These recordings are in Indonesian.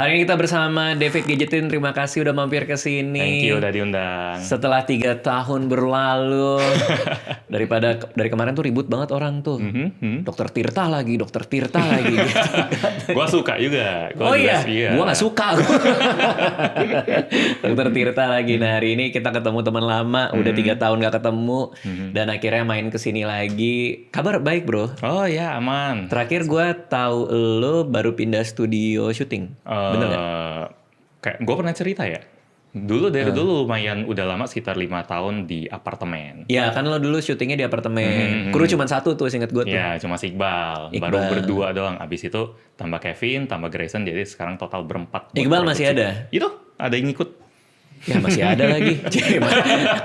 Hari ini kita bersama David Gadgetin. Terima kasih udah mampir ke sini. Thank you udah diundang. Setelah 3 tahun berlalu, dari kemarin tuh ribut banget orang tuh. Dokter Tirta lagi gitu. Gua suka juga. Oh iya, gua nggak suka. Dokter Tirta lagi. Nah hari ini kita ketemu teman lama, udah 3 tahun nggak ketemu, dan akhirnya main kesini lagi. Kabar baik bro? Oh ya aman. Terakhir gua tahu lo baru pindah studio syuting. Bener nggak? Kayak gue pernah cerita ya. Dari dulu lumayan udah lama sekitar 5 tahun di apartemen. Ya kan lo dulu syutingnya di apartemen. Kru cuma satu tuh seinget gue tuh. Ya cuma si Iqbal. Baru berdua doang. Abis itu tambah Kevin, tambah Grayson. Jadi sekarang total berempat. Iqbal masih ada? Itu ada yang ngikut. Ya masih ada lagi.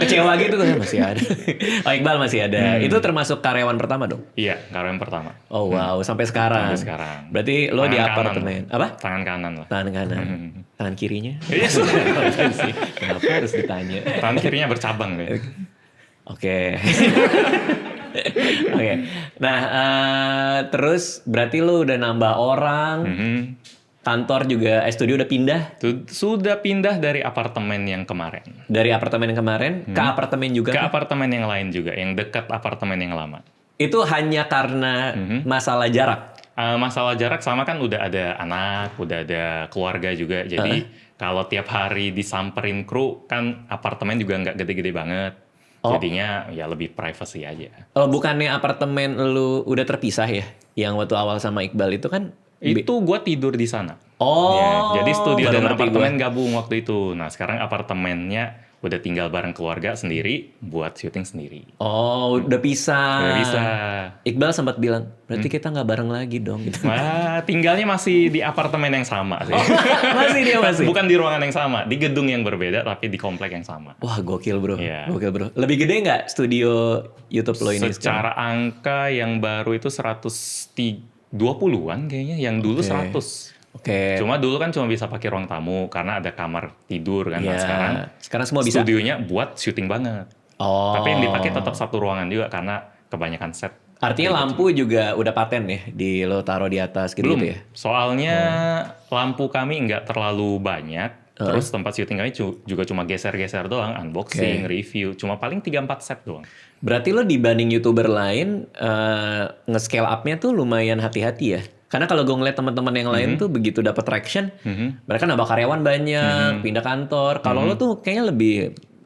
Kecewa gitu tuh masih ada. Oh Iqbal masih ada. Itu termasuk karyawan pertama dong? Iya karyawan pertama. Oh wow sampai sekarang. Sampai sekarang. Berarti lo di apartemen. Apa? Tangan kanan lah. Tangan kanan. Tangan kirinya? Iya sih. Kenapa harus ditanya? Tangan kirinya bercabang deh. Oke. Oke. Nah terus berarti lo udah nambah orang. Kantor juga, studio udah pindah? Sudah pindah dari apartemen yang kemarin. Dari apartemen yang kemarin ke apartemen juga? Ke apartemen yang lain juga, yang dekat apartemen yang lama. Itu hanya karena masalah jarak? Masalah jarak sama kan udah ada anak, udah ada keluarga juga. Jadi kalau tiap hari disamperin kru, kan apartemen juga nggak gede-gede banget. Jadinya ya lebih privacy aja. Oh bukannya apartemen lu udah terpisah ya? Yang waktu awal sama Iqbal itu kan? Itu gue tidur di sana. Oh. Ya, jadi studio dan apartemen gabung waktu itu. Nah sekarang apartemennya udah tinggal bareng keluarga sendiri buat syuting sendiri. Oh udah pisah. Udah bisa. Iqbal sempat bilang, berarti kita nggak bareng lagi dong. Gitu. Wah, tinggalnya masih di apartemen yang sama sih. Masih dia masih? Bukan di ruangan yang sama, di gedung yang berbeda tapi di komplek yang sama. Wah gokil bro. Yeah. Gokil bro. Lebih gede nggak studio YouTube lo ini? Secara angka yang baru itu 120-an kayaknya, yang dulu 100. Cuma dulu kan cuma bisa pakai ruang tamu karena ada kamar tidur kan. Nah, sekarang semua bisa. Studionya buat syuting banget. Tapi yang dipakai tetap satu ruangan juga karena kebanyakan set. Artinya lampu juga udah paten ya di lo taruh di atas gitu, Belum. Ya? Soalnya lampu kami nggak terlalu banyak. Terus tempat syuting kami juga cuma geser-geser doang, unboxing, review, cuma paling 3-4 set doang. Berarti lo dibanding YouTuber lain nge-scale up-nya tuh lumayan hati-hati ya? Karena kalau gue ngeliat teman-teman yang lain tuh begitu dapat traction, mereka nambah karyawan banyak, pindah kantor. Kalau lo tuh kayaknya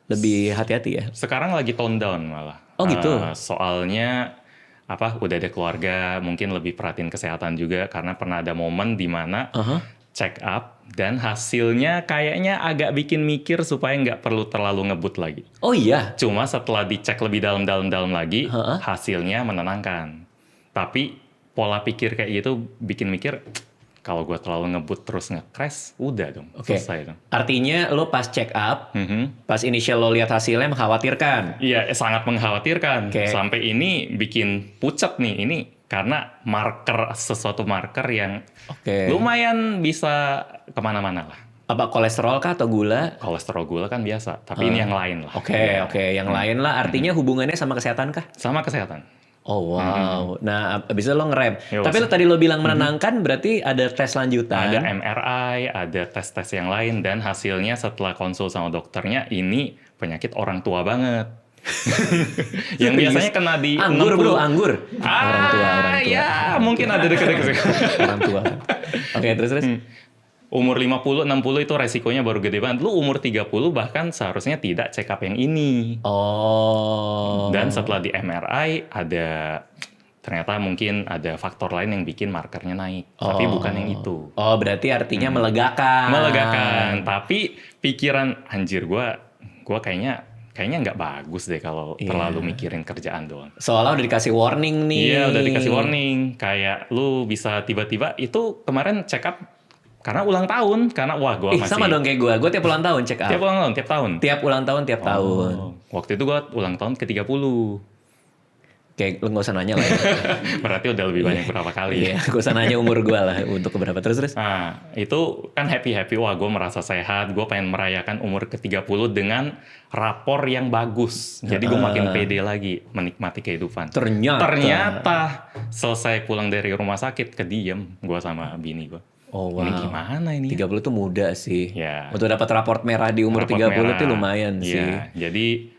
lebih hati-hati ya? Sekarang lagi tone down malah. Oh gitu? Soalnya udah ada keluarga, mungkin lebih perhatiin kesehatan juga karena pernah ada momen di mana check up dan hasilnya kayaknya agak bikin mikir supaya nggak perlu terlalu ngebut lagi. Oh iya? Cuma setelah dicek lebih dalam lagi, hasilnya menenangkan. Tapi pola pikir kayak gitu bikin mikir, kalau gue terlalu ngebut terus nge-crash, udah dong, selesai dong. Artinya lo pas check up, pas initial lo lihat hasilnya mengkhawatirkan? Iya, sangat mengkhawatirkan. Sampai ini bikin pucat nih, ini karena sesuatu marker yang lumayan bisa kemana-mana lah. Apa kolesterol kah atau gula? Kolesterol gula kan biasa, tapi ini yang lain lah. Yang lain lah. Artinya hubungannya sama kesehatan kah? Sama kesehatan. Oh wow. Nah abis itu lo ngerem. Tapi tadi lo bilang menenangkan, berarti ada tes lanjutan. Ada MRI, ada tes-tes yang lain, dan hasilnya setelah konsul sama dokternya, ini penyakit orang tua banget. Yang biasanya kena di anggur 60. Bro, anggur. Orang tua. Ya mungkin ada dekat-dekat. Orang tua. Terus. Umur 50, 60 itu resikonya baru gede banget. Lu umur 30 bahkan seharusnya tidak check up yang ini. Dan setelah di MRI ternyata mungkin ada faktor lain yang bikin markernya naik. Tapi bukan yang itu. Berarti artinya melegakan. Melegakan. Tapi pikiran anjir gue kayaknya nggak bagus deh kalau terlalu mikirin kerjaan doang. Soalnya udah dikasih warning nih. Iya udah dikasih warning. Kayak lu bisa tiba-tiba itu kemarin check up karena ulang tahun, karena gue masih... Sama dong kayak gue tiap ulang tahun check up. Tiap ulang tahun, tiap tahun? Tiap tahun. Waktu itu gue ulang tahun ke-30. Kayak lu gak usah nanya lah ya. Berarti udah lebih banyak berapa kali. Iya, gak usah nanya umur gue lah untuk keberapa. Terus? Nah, itu kan happy-happy. Wah, gue merasa sehat. Gue pengen merayakan umur ke-30 dengan rapor yang bagus. Jadi gue makin pede lagi menikmati kehidupan. Ternyata selesai pulang dari rumah sakit, kediem gue sama bini gue. Oh wow. Ini gimana ini? 30 tuh muda sih. Ya. Untuk dapat raport merah di umur 30 tuh lumayan sih. Ya, jadi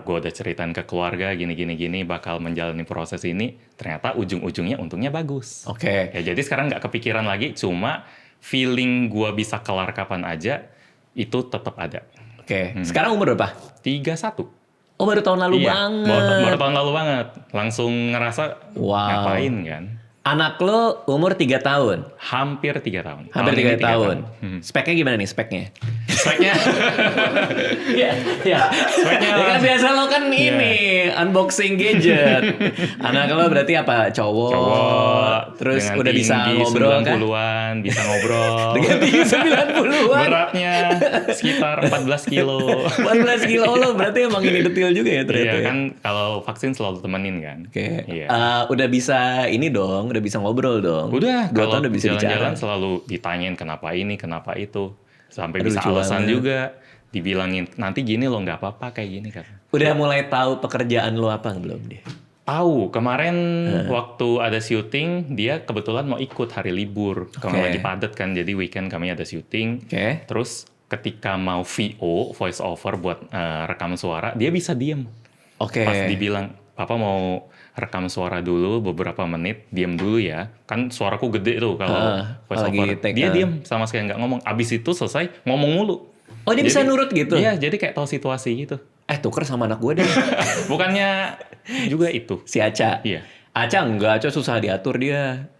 gue udah ceritain ke keluarga gini bakal menjalani proses ini, ternyata ujung-ujungnya untungnya bagus. Oke. Ya jadi sekarang nggak kepikiran lagi, cuma feeling gue bisa kelar kapan aja itu tetap ada. Oke. Sekarang umur berapa? 31. Oh baru tahun lalu banget. Baru tahun lalu banget. Langsung ngerasa ngapain kan. Anak lo umur 3 tahun? Hampir 3 tahun. Hampir 3 tahun. Speknya gimana nih speknya? Speknya? Ya. Speknya ya kan biasa lo kan ini unboxing gadget. Anak lo berarti apa? Cowok. Terus udah bisa ngobrol kan? 90-an, bisa ngobrol. Dengan tinggi 90-an. Beratnya sekitar 14 kilo. 14 kilo lo berarti emang ini detail juga ya ternyata. Iya kan kalau vaksin selalu temenin kan. Oke. Udah bisa ini dong, udah bisa ngobrol dong. Udah, kalau udah bisa jalan-jalan selalu ditanyain kenapa ini, kenapa itu. Sampai bisa alasan juga. Dibilangin, nanti gini lo nggak apa-apa kayak gini kan. Udah mulai tahu pekerjaan lo apa belum dia? Tahu, kemarin waktu ada syuting, dia kebetulan mau ikut hari libur. Karena lagi padat kan, jadi weekend kami ada syuting. Terus ketika mau VO, voice over buat rekam suara, dia bisa diem. Pas dibilang, papa mau rekam suara dulu beberapa menit, diem dulu ya. Kan suaraku gede tuh kalau voice over. Dia diem, sama sekali nggak ngomong. Abis itu selesai, ngomong mulu. Oh dia bisa nurut gitu? Iya, jadi kayak tahu situasi gitu. Tuker sama anak gue deh. Bukannya juga itu. Si Aca? Iya. Aca enggak, Aca susah diatur dia.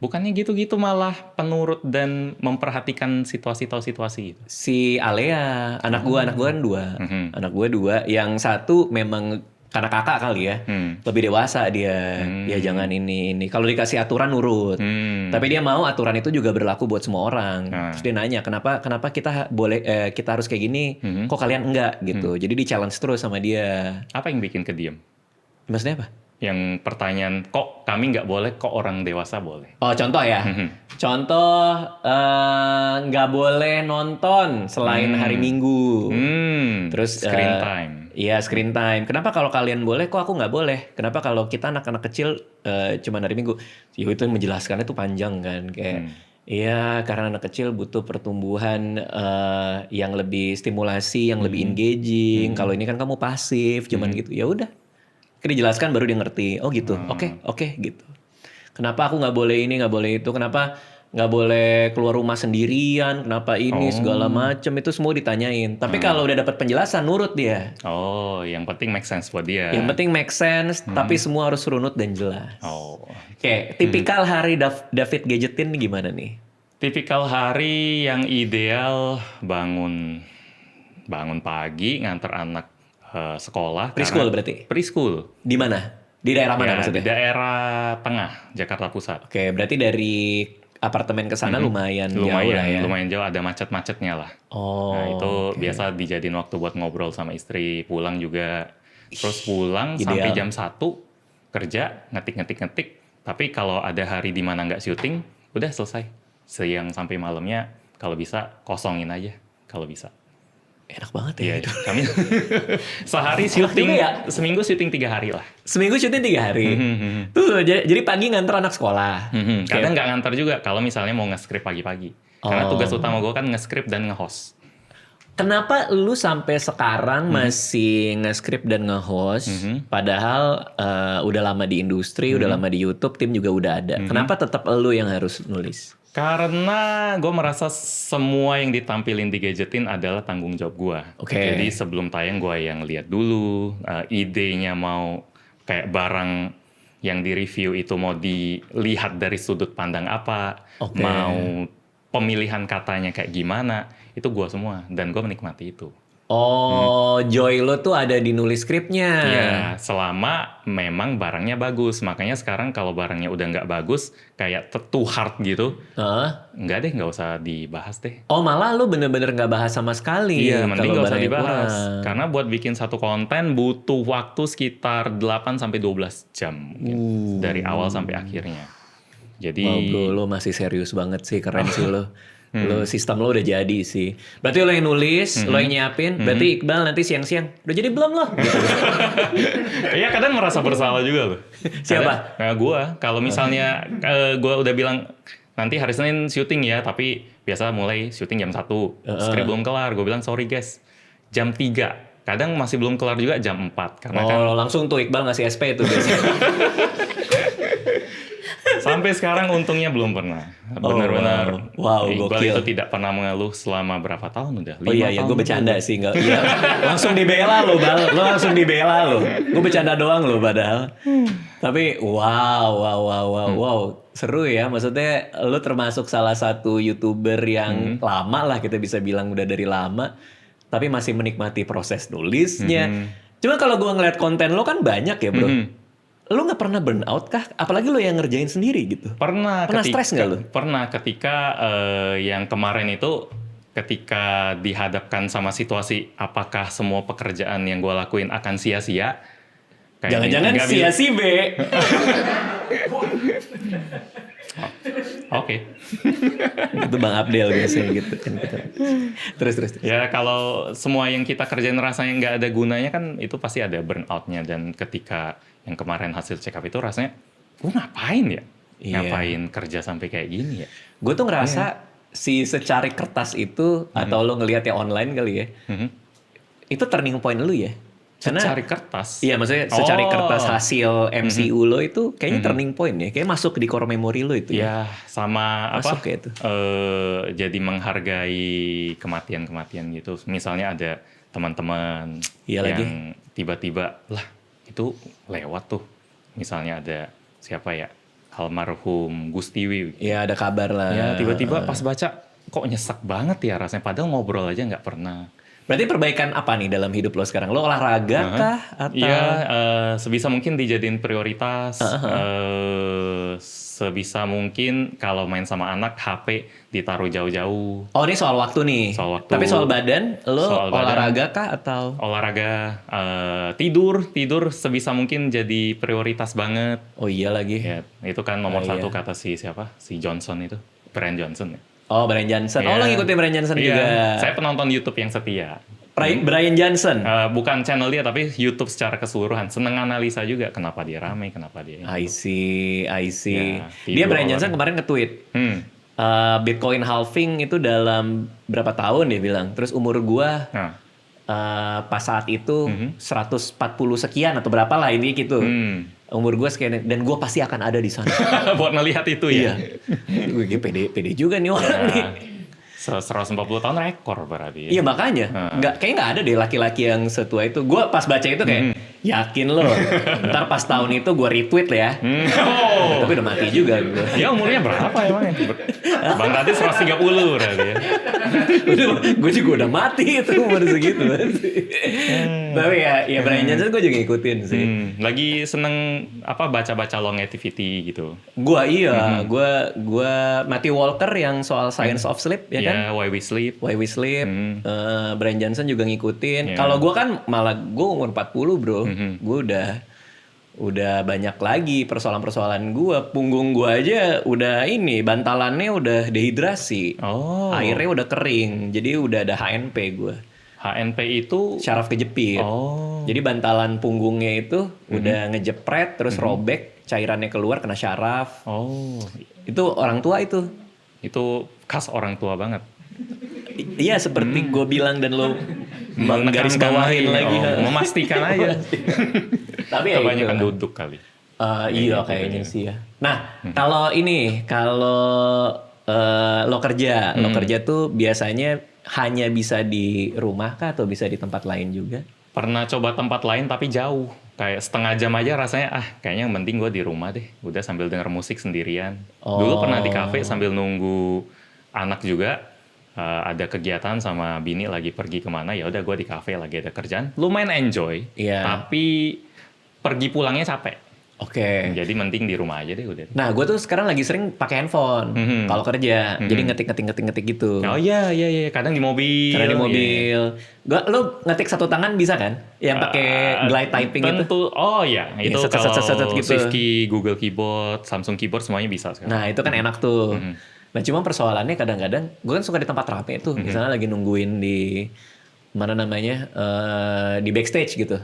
Bukannya gitu-gitu, malah penurut dan memperhatikan situasi-situasi gitu. Si Alea, anak gue kan 2. Anak gue 2, yang satu memang karena kakak kali ya, lebih dewasa dia. Ya jangan ini. Kalau dikasih aturan nurut. Tapi dia mau aturan itu juga berlaku buat semua orang. Terus dia nanya, kenapa kita boleh kita harus kayak gini, kok kalian enggak gitu. Jadi di challenge terus sama dia. Apa yang bikin kediam? Maksudnya apa? Yang pertanyaan, kok kami nggak boleh, kok orang dewasa boleh? Oh contoh ya, contoh nggak boleh nonton selain hari Minggu. Terus screen time. Iya screen time. Kenapa kalau kalian boleh, kok aku nggak boleh? Kenapa kalau kita anak-anak kecil cuma hari Minggu? Ya itu menjelaskannya tuh panjang kan, kayak iya karena anak kecil butuh pertumbuhan yang lebih stimulasi, yang lebih engaging. Kalau ini kan kamu pasif, cuman gitu. Ya udah. Dijelaskan baru dia ngerti. Oh gitu. Oke gitu. Kenapa aku nggak boleh ini, nggak boleh itu? Kenapa nggak boleh keluar rumah sendirian? Kenapa ini segala macam itu semua ditanyain. Tapi kalau udah dapat penjelasan, nurut dia. Oh, yang penting make sense buat dia. Yang penting make sense, tapi semua harus runut dan jelas. Oke, tipikal hari David Gadgetin gimana nih? Tipikal hari yang ideal bangun pagi, nganter anak sekolah. Preschool berarti? Preschool. Di mana? Di daerah mana maksudnya? Di daerah tengah, Jakarta Pusat. Oke, berarti dari apartemen ke sana lumayan jauh lah ya? Lumayan jauh, ada macet-macetnya lah. Nah itu biasa dijadiin waktu buat ngobrol sama istri, pulang juga. Terus pulang sampai jam 1, kerja, ngetik. Tapi kalau ada hari di mana nggak syuting, udah selesai. Siang sampai malamnya, kalau bisa kosongin aja, kalau bisa. Enak banget ya. Iya, kami sehari syuting ya. Seminggu syuting 3 hari lah. Seminggu syuting 3 hari. Tuh, jadi pagi nganter anak sekolah. Kadang nggak nganter juga kalau misalnya mau nge-script pagi-pagi. Karena tugas utama gue kan nge-script dan nge-host. Kenapa lu sampai sekarang masih nge-script dan nge-host? Padahal udah lama di industri, udah lama di YouTube, tim juga udah ada. Kenapa tetap lu yang harus nulis? Karena gue merasa semua yang ditampilin di Gadgetin adalah tanggung jawab gue. Jadi sebelum tayang gue yang lihat dulu, idenya mau kayak barang yang di-review itu mau dilihat dari sudut pandang apa, mau pemilihan katanya kayak gimana, itu gue semua. Dan gue menikmati itu. Joy lo tuh ada di nulis skripnya. Iya, selama memang barangnya bagus. Makanya sekarang kalau barangnya udah nggak bagus, kayak too hard gitu, nggak usah dibahas deh. Malah lo bener-bener nggak bahas sama sekali. Iya, mending nggak usah dibahas. Karena buat bikin satu konten butuh waktu sekitar 8-12 jam. Mungkin, dari awal sampai akhirnya. Jadi, bro, lo masih serius banget sih, keren sih lo. Lo sistem lo udah jadi sih. Berarti lo yang nulis, lo yang nyiapin. Berarti Iqbal nanti siang-siang udah jadi belum lo? Iya kadang merasa bersalah juga lo. Siapa? Gue. Kalau misalnya gue udah bilang nanti hari Senin syuting ya, tapi biasa mulai syuting jam 1. Skrip belum kelar, gue bilang sorry guys, jam 3. Kadang masih belum kelar juga jam 4. Karena langsung tuh Iqbal ngasih SP itu biasanya. Sampai sekarang untungnya belum pernah. Benar-benar. Iqbal gokil. itu tidak pernah mengeluh selama berapa tahun udah? 5 iya, gue bercanda sih. Enggak, iya. Langsung dibela lo, Bal. Lo langsung dibela lo. Gue bercanda doang lo padahal. Tapi wow. Seru ya. Maksudnya lo termasuk salah satu YouTuber yang lama lah, kita bisa bilang udah dari lama. Tapi masih menikmati proses nulisnya. Cuma kalau gue ngeliat konten lo kan banyak ya bro. Lo gak pernah burn out kah? Apalagi lo yang ngerjain sendiri gitu. Pernah stres gak lo? Pernah ketika yang kemarin itu, ketika dihadapkan sama situasi apakah semua pekerjaan yang gue lakuin akan sia-sia. Jangan-jangan sia-si be. Oke. Itu Bang Abdel biasanya gitu kan. Terus. Ya kalau semua yang kita kerjain rasanya nggak ada gunanya kan itu pasti ada burnout-nya. Dan ketika yang kemarin hasil check up itu rasanya, gue ngapain ya? Ngapain kerja sampai kayak gini ya? Gue tuh ngerasa si secari kertas itu, atau lo ngelihat ya online kali ya, itu turning point lu ya? Karena secari kertas? Iya, maksudnya secari kertas hasil MCU lo itu kayaknya turning point ya. Kayak masuk di core memory lo itu. Ya, sama masuk apa? Kayak itu. Jadi menghargai kematian-kematian gitu. Misalnya ada teman-teman yang tiba-tiba, lah itu lewat tuh. Misalnya ada siapa ya? Almarhum Gustiwi. Iya, ada kabar lah. Ya, tiba-tiba pas baca, kok nyesek banget ya rasanya. Padahal ngobrol aja nggak pernah. Berarti perbaikan apa nih dalam hidup lo sekarang? Lo olahraga kah? Atau? Iya, sebisa mungkin dijadiin prioritas. Sebisa mungkin kalau main sama anak, HP ditaruh jauh-jauh. Oh, ini soal waktu nih? Soal waktu. Tapi soal badan, lo olahraga kah atau? Olahraga, tidur sebisa mungkin jadi prioritas banget. Oh iya lagi. Ya, itu kan nomor satu kata si siapa? Si Johnson itu, Brian Johnson ya. Oh, Brian Johnson. Oh, lo ngikutin Brian Johnson juga. Saya penonton YouTube yang setia. Brian Johnson? Bukan channel dia, tapi YouTube secara keseluruhan. Seneng analisa juga. Kenapa dia rame, kenapa dia... I see. Ya, dia Brian Johnson kemarin nge-tweet. Bitcoin halving itu dalam berapa tahun dia bilang. Terus umur gua pas saat itu 140 sekian atau berapa lah ini gitu. Umur gue sekian, dan gue pasti akan ada di sana. Buat ngelihat itu ya? Gue pede juga nih orang nih. 140 tahun rekor berarti. Iya makanya, kayaknya nggak ada deh laki-laki yang setua itu. Gue pas baca itu kayak, yakin lo. Ntar pas tahun itu gue retweet ya. Tapi udah mati juga gue. Ya umurnya berapa emang? Bang Tati 130 berarti ya. Gue juga udah mati itu umur segitu. Tapi ya Brian Johnson gue juga ngikutin sih. Lagi seneng baca-baca longevity gitu. Gue Matthew Walker yang soal Science of Sleep ya kan? Why We Sleep. Brian Johnson juga ngikutin. Kalau gue kan malah gue umur 40 bro. Gue udah banyak lagi persoalan-persoalan gue. Punggung gue aja udah bantalannya udah dehidrasi. Airnya udah kering. Jadi udah ada HNP gue. HNP itu? Syaraf kejepit. Jadi bantalan punggungnya itu udah ngejepret terus robek. Cairannya keluar kena syaraf. Itu orang tua itu. Itu khas orang tua banget. Iya seperti gue bilang dan lo garis bawahin lagi. Memastikan aja. Tapi ya kebanyakan duduk kali. Iya kayaknya sih ya. Nah kalau lo kerja tuh biasanya hanya bisa di rumah kah atau bisa di tempat lain juga? Pernah coba tempat lain tapi jauh. Kayak setengah jam aja rasanya kayaknya yang penting gue di rumah deh. Udah sambil denger musik sendirian. Dulu pernah di kafe sambil nunggu anak juga. Ada kegiatan sama bini lagi pergi kemana, ya udah gue di kafe lagi ada kerjaan, lumayan enjoy, tapi pergi pulangnya capek. Jadi mending di rumah aja deh udah. Nah gue tuh sekarang lagi sering pakai handphone kalau kerja, jadi ngetik gitu. Oh iya, kadang di mobil. Lo ngetik satu tangan bisa kan? Yang pakai glide typing itu? Tentu. Oh iya, itu kalau Swift Google Keyboard, Samsung Keyboard semuanya bisa sekarang. Nah itu kan enak tuh. Nah cuma persoalannya kadang-kadang gue kan suka di tempat rame tuh, misalnya lagi nungguin di mana namanya di backstage gitu.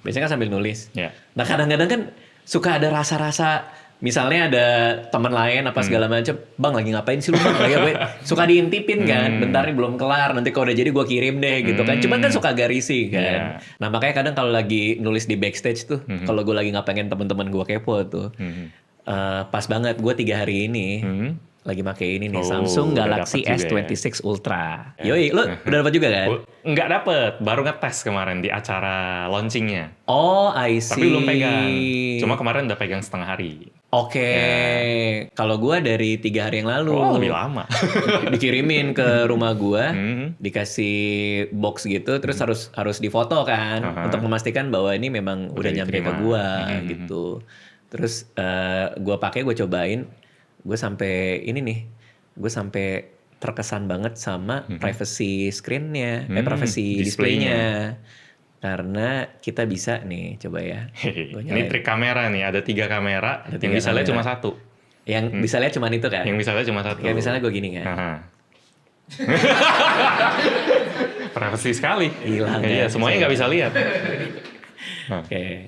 Biasanya kan sambil nulis. Nah kadang-kadang kan suka ada rasa-rasa misalnya ada teman lain apa segala macam, bang lagi ngapain sih lu bang? Ya gue suka diintipin kan, bentar nih belum kelar, nanti kalau udah jadi gue kirim deh gitu kan. Cuman kan suka gak risih kan. Nah makanya kadang kalau lagi nulis di backstage tuh, kalau gue lagi nggak pengen teman-teman gue kepo tuh, pas banget gue 3 hari ini lagi pakai ini nih, Samsung Galaxy S26 Ultra. Yoi, lu udah dapat juga kan? Nggak dapet, baru ngetes kemarin di acara launchingnya. Oh, I see. Tapi belum pegang. Cuma kemarin udah pegang setengah hari. Oke, kalau gue dari 3 hari yang lalu. Oh, lebih lama. Dikirimin ke rumah gue, dikasih box gitu, terus harus difoto kan, untuk memastikan bahwa ini memang udah nyampe ke gue gitu. Terus gue pakai, gue cobain, gue sampai terkesan banget sama privacy screen-nya, privacy display-nya. Karena kita bisa nih, coba ya. Ini trik kamera nih, ada 3 kamera, yang bisa lihat cuma 1. Yang bisa lihat cuma itu kan? Yang bisa lihat cuma 1. Kayak misalnya gue gini kan? Privacy sekali. Hilang iya, semuanya nggak bisa lihat. Oke.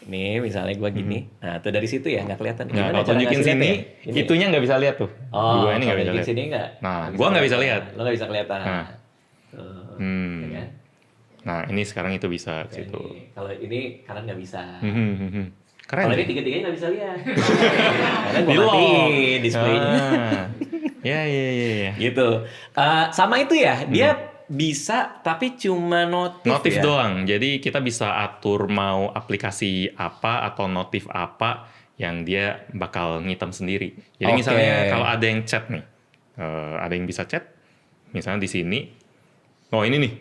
Ini misalnya gue gini, nah tuh dari situ ya nggak kelihatan. Nah, kalau tunjukin sini, ya? Itunya nggak bisa lihat tuh. Oh, gue ini nggak bisa lihat. Sini nggak? Nah, gue nggak bisa lihat. Lo nggak bisa kelihatan. Nah. Ya kan? Nah, ini sekarang itu bisa ke situ. Kalau ini kanan nggak bisa. Keren. Kalau ini 3-3-nya nggak bisa lihat. Karena gue matiin displaynya. Ya. Gitu. Sama itu ya, dia bisa tapi cuma notif ya? Doang. Jadi kita bisa atur mau aplikasi apa atau notif apa yang dia bakal ngitem sendiri. Jadi misalnya kalau ada yang chat nih, ada yang bisa chat, misalnya di sini, oh ini nih.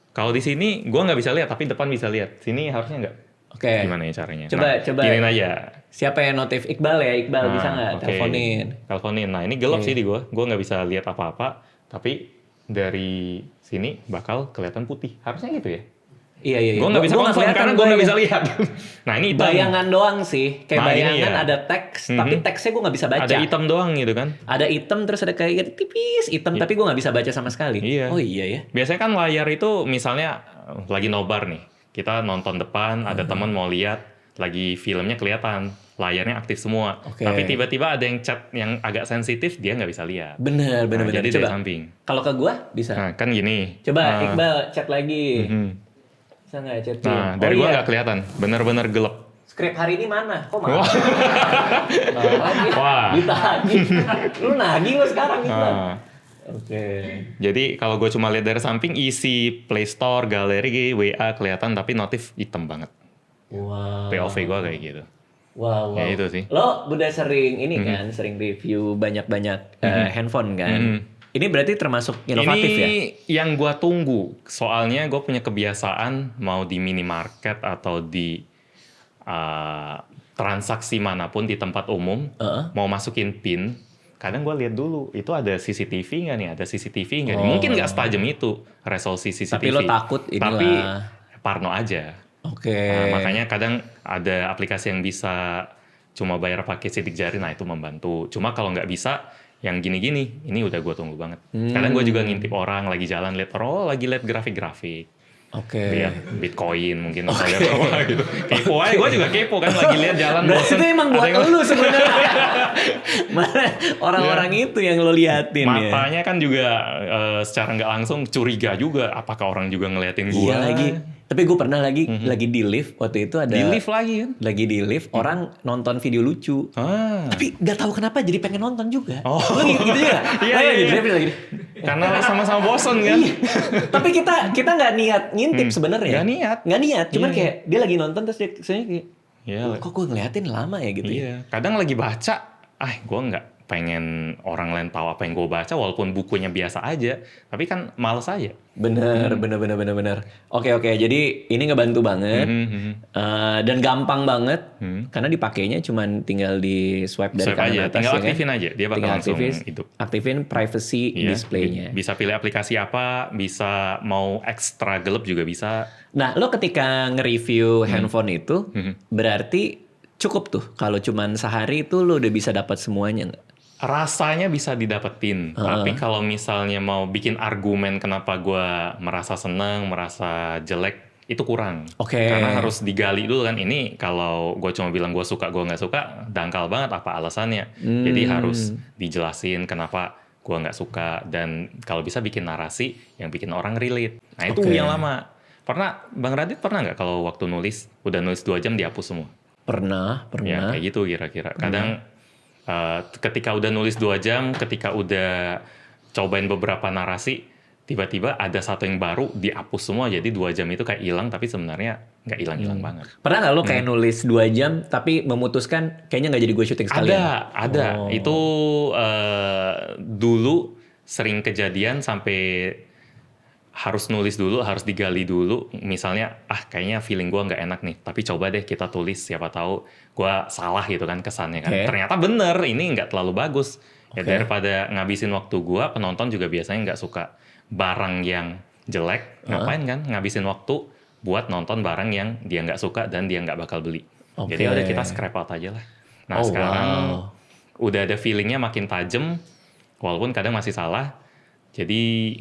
Kalau di sini gue nggak bisa lihat, tapi depan bisa lihat. Sini harusnya nggak. Oke. Gimana ya caranya? Coba. Giniin aja. Siapa yang notif? Iqbal ya? Iqbal bisa nggak? Teleponin. Nah ini gelap sih di gue. Gue nggak bisa lihat apa-apa. Tapi dari sini bakal kelihatan putih. Harusnya gitu ya? Iya. Gue nggak bisa konfirm karena gue nggak bisa lihat. Nah ini hitam. Bayangan doang sih. Kayak bayangan ada teks, tapi teksnya gue nggak bisa baca. Ada hitam doang gitu kan? Ada hitam terus ada kayak tipis hitam, tapi gue nggak bisa baca sama sekali. Iya. Oh iya ya. Biasanya kan layar itu misalnya lagi nobar nih. Kita nonton depan, ada teman mau lihat, lagi filmnya kelihatan. Layarnya aktif semua. Tapi tiba-tiba ada yang chat yang agak sensitif, dia nggak bisa lihat. Bener. Jadi coba. dari samping. Kalau ke gue bisa. Nah kan gini. Coba Iqbal chat lagi. Bisa nggak chat? Nah dari gue nggak kelihatan. Bener-bener gelap. Skrip hari ini mana? Kok mana? Lagi. Wah. Ditagih. Lu nagih lo sekarang Iqbal. Oke. Jadi kalau gue cuma lihat dari samping, isi Play Store, galeri, WA kelihatan, tapi notif hitam banget. Wow. POV gue kayak gitu. Wow. Ya itu sih. Lo udah sering ini kan, sering review banyak-banyak handphone kan. Ini berarti termasuk inovatif ya? Ini yang gue tunggu. Soalnya gue punya kebiasaan mau di minimarket atau di transaksi manapun di tempat umum, mau masukin PIN, kadang gue lihat dulu, itu ada CCTV nggak nih? Ada CCTV nggak nih? Mungkin nggak setajam itu resolusi CCTV. Tapi lo takut inilah. Tapi parno aja. Oke. Nah, makanya kadang ada aplikasi yang bisa cuma bayar pakai sidik jari, nah itu membantu. Cuma kalau nggak bisa, yang gini-gini, ini udah gue tunggu banget. Kadang gue juga ngintip orang lagi jalan, lihat lagi lihat grafik-grafik. Lihat Bitcoin mungkin lihat apa gitu. Kepo aja, gue juga kepo kan lagi lihat jalan. Berarti itu emang buat lu sebenarnya. Mana orang-orang itu yang lo liatin. Matanya kan juga secara nggak langsung curiga juga. Apakah orang juga ngeliatin gue? Iya lagi. Tapi gue pernah lagi di lift waktu itu ada. Di lift lagi kan? Lagi di lift orang nonton video lucu. Tapi nggak tahu kenapa jadi pengen nonton juga. Oh, gitu ya? Iya. Lagi. Karena sama-sama bosen kan? Tapi kita nggak niat ngintip sebenarnya. Nggak niat. Cuman kayak dia lagi nonton terus dia kayak, kok gue ngeliatin lama ya gitu. Iya. Kadang lagi baca, gue nggak pengen orang lain tahu apa yang gue baca walaupun bukunya biasa aja, tapi kan males aja. Bener. Oke, jadi ini ngebantu banget dan gampang banget karena dipakainya cuman tinggal di swipe dari kanan aja, atas. Tinggal aktifin aja, dia bakal langsung hidup. Aktifin privacy displaynya. Bisa pilih aplikasi apa, bisa mau ekstra gelap juga bisa. Nah, lo ketika nge-review handphone itu berarti cukup tuh kalau cuman sehari itu lo udah bisa dapat semuanya nggak? Rasanya bisa didapetin, tapi kalau misalnya mau bikin argumen kenapa gue merasa seneng, merasa jelek, itu kurang. Oke. Karena harus digali dulu kan, ini kalau gue cuma bilang gue suka, gue nggak suka, dangkal banget apa alasannya. Jadi harus dijelasin kenapa gue nggak suka, dan kalau bisa bikin narasi yang bikin orang relate. Nah itu yang lama. Bang Radit pernah nggak kalau waktu udah nulis 2 jam dihapus semua? Pernah. Ya kayak gitu kira-kira. Kadang ketika udah nulis 2 jam, ketika udah cobain beberapa narasi, tiba-tiba ada satu yang baru dihapus semua, jadi 2 jam itu kayak hilang, tapi sebenarnya nggak hilang-hilang banget. Pernah nggak lo kayak nulis 2 jam tapi memutuskan kayaknya nggak jadi gue syuting sekalian? Ada. Itu dulu sering kejadian sampai harus nulis dulu, harus digali dulu. Misalnya, kayaknya feeling gue nggak enak nih, tapi coba deh kita tulis, siapa tahu gue salah gitu kan kesannya kan. Ternyata bener, ini nggak terlalu bagus. Ya daripada ngabisin waktu gue, penonton juga biasanya nggak suka barang yang jelek. Ngapain kan ngabisin waktu buat nonton barang yang dia nggak suka dan dia nggak bakal beli. Jadi udah kita scrap out aja lah. Nah sekarang udah ada feelingnya makin tajam, walaupun kadang masih salah. Jadi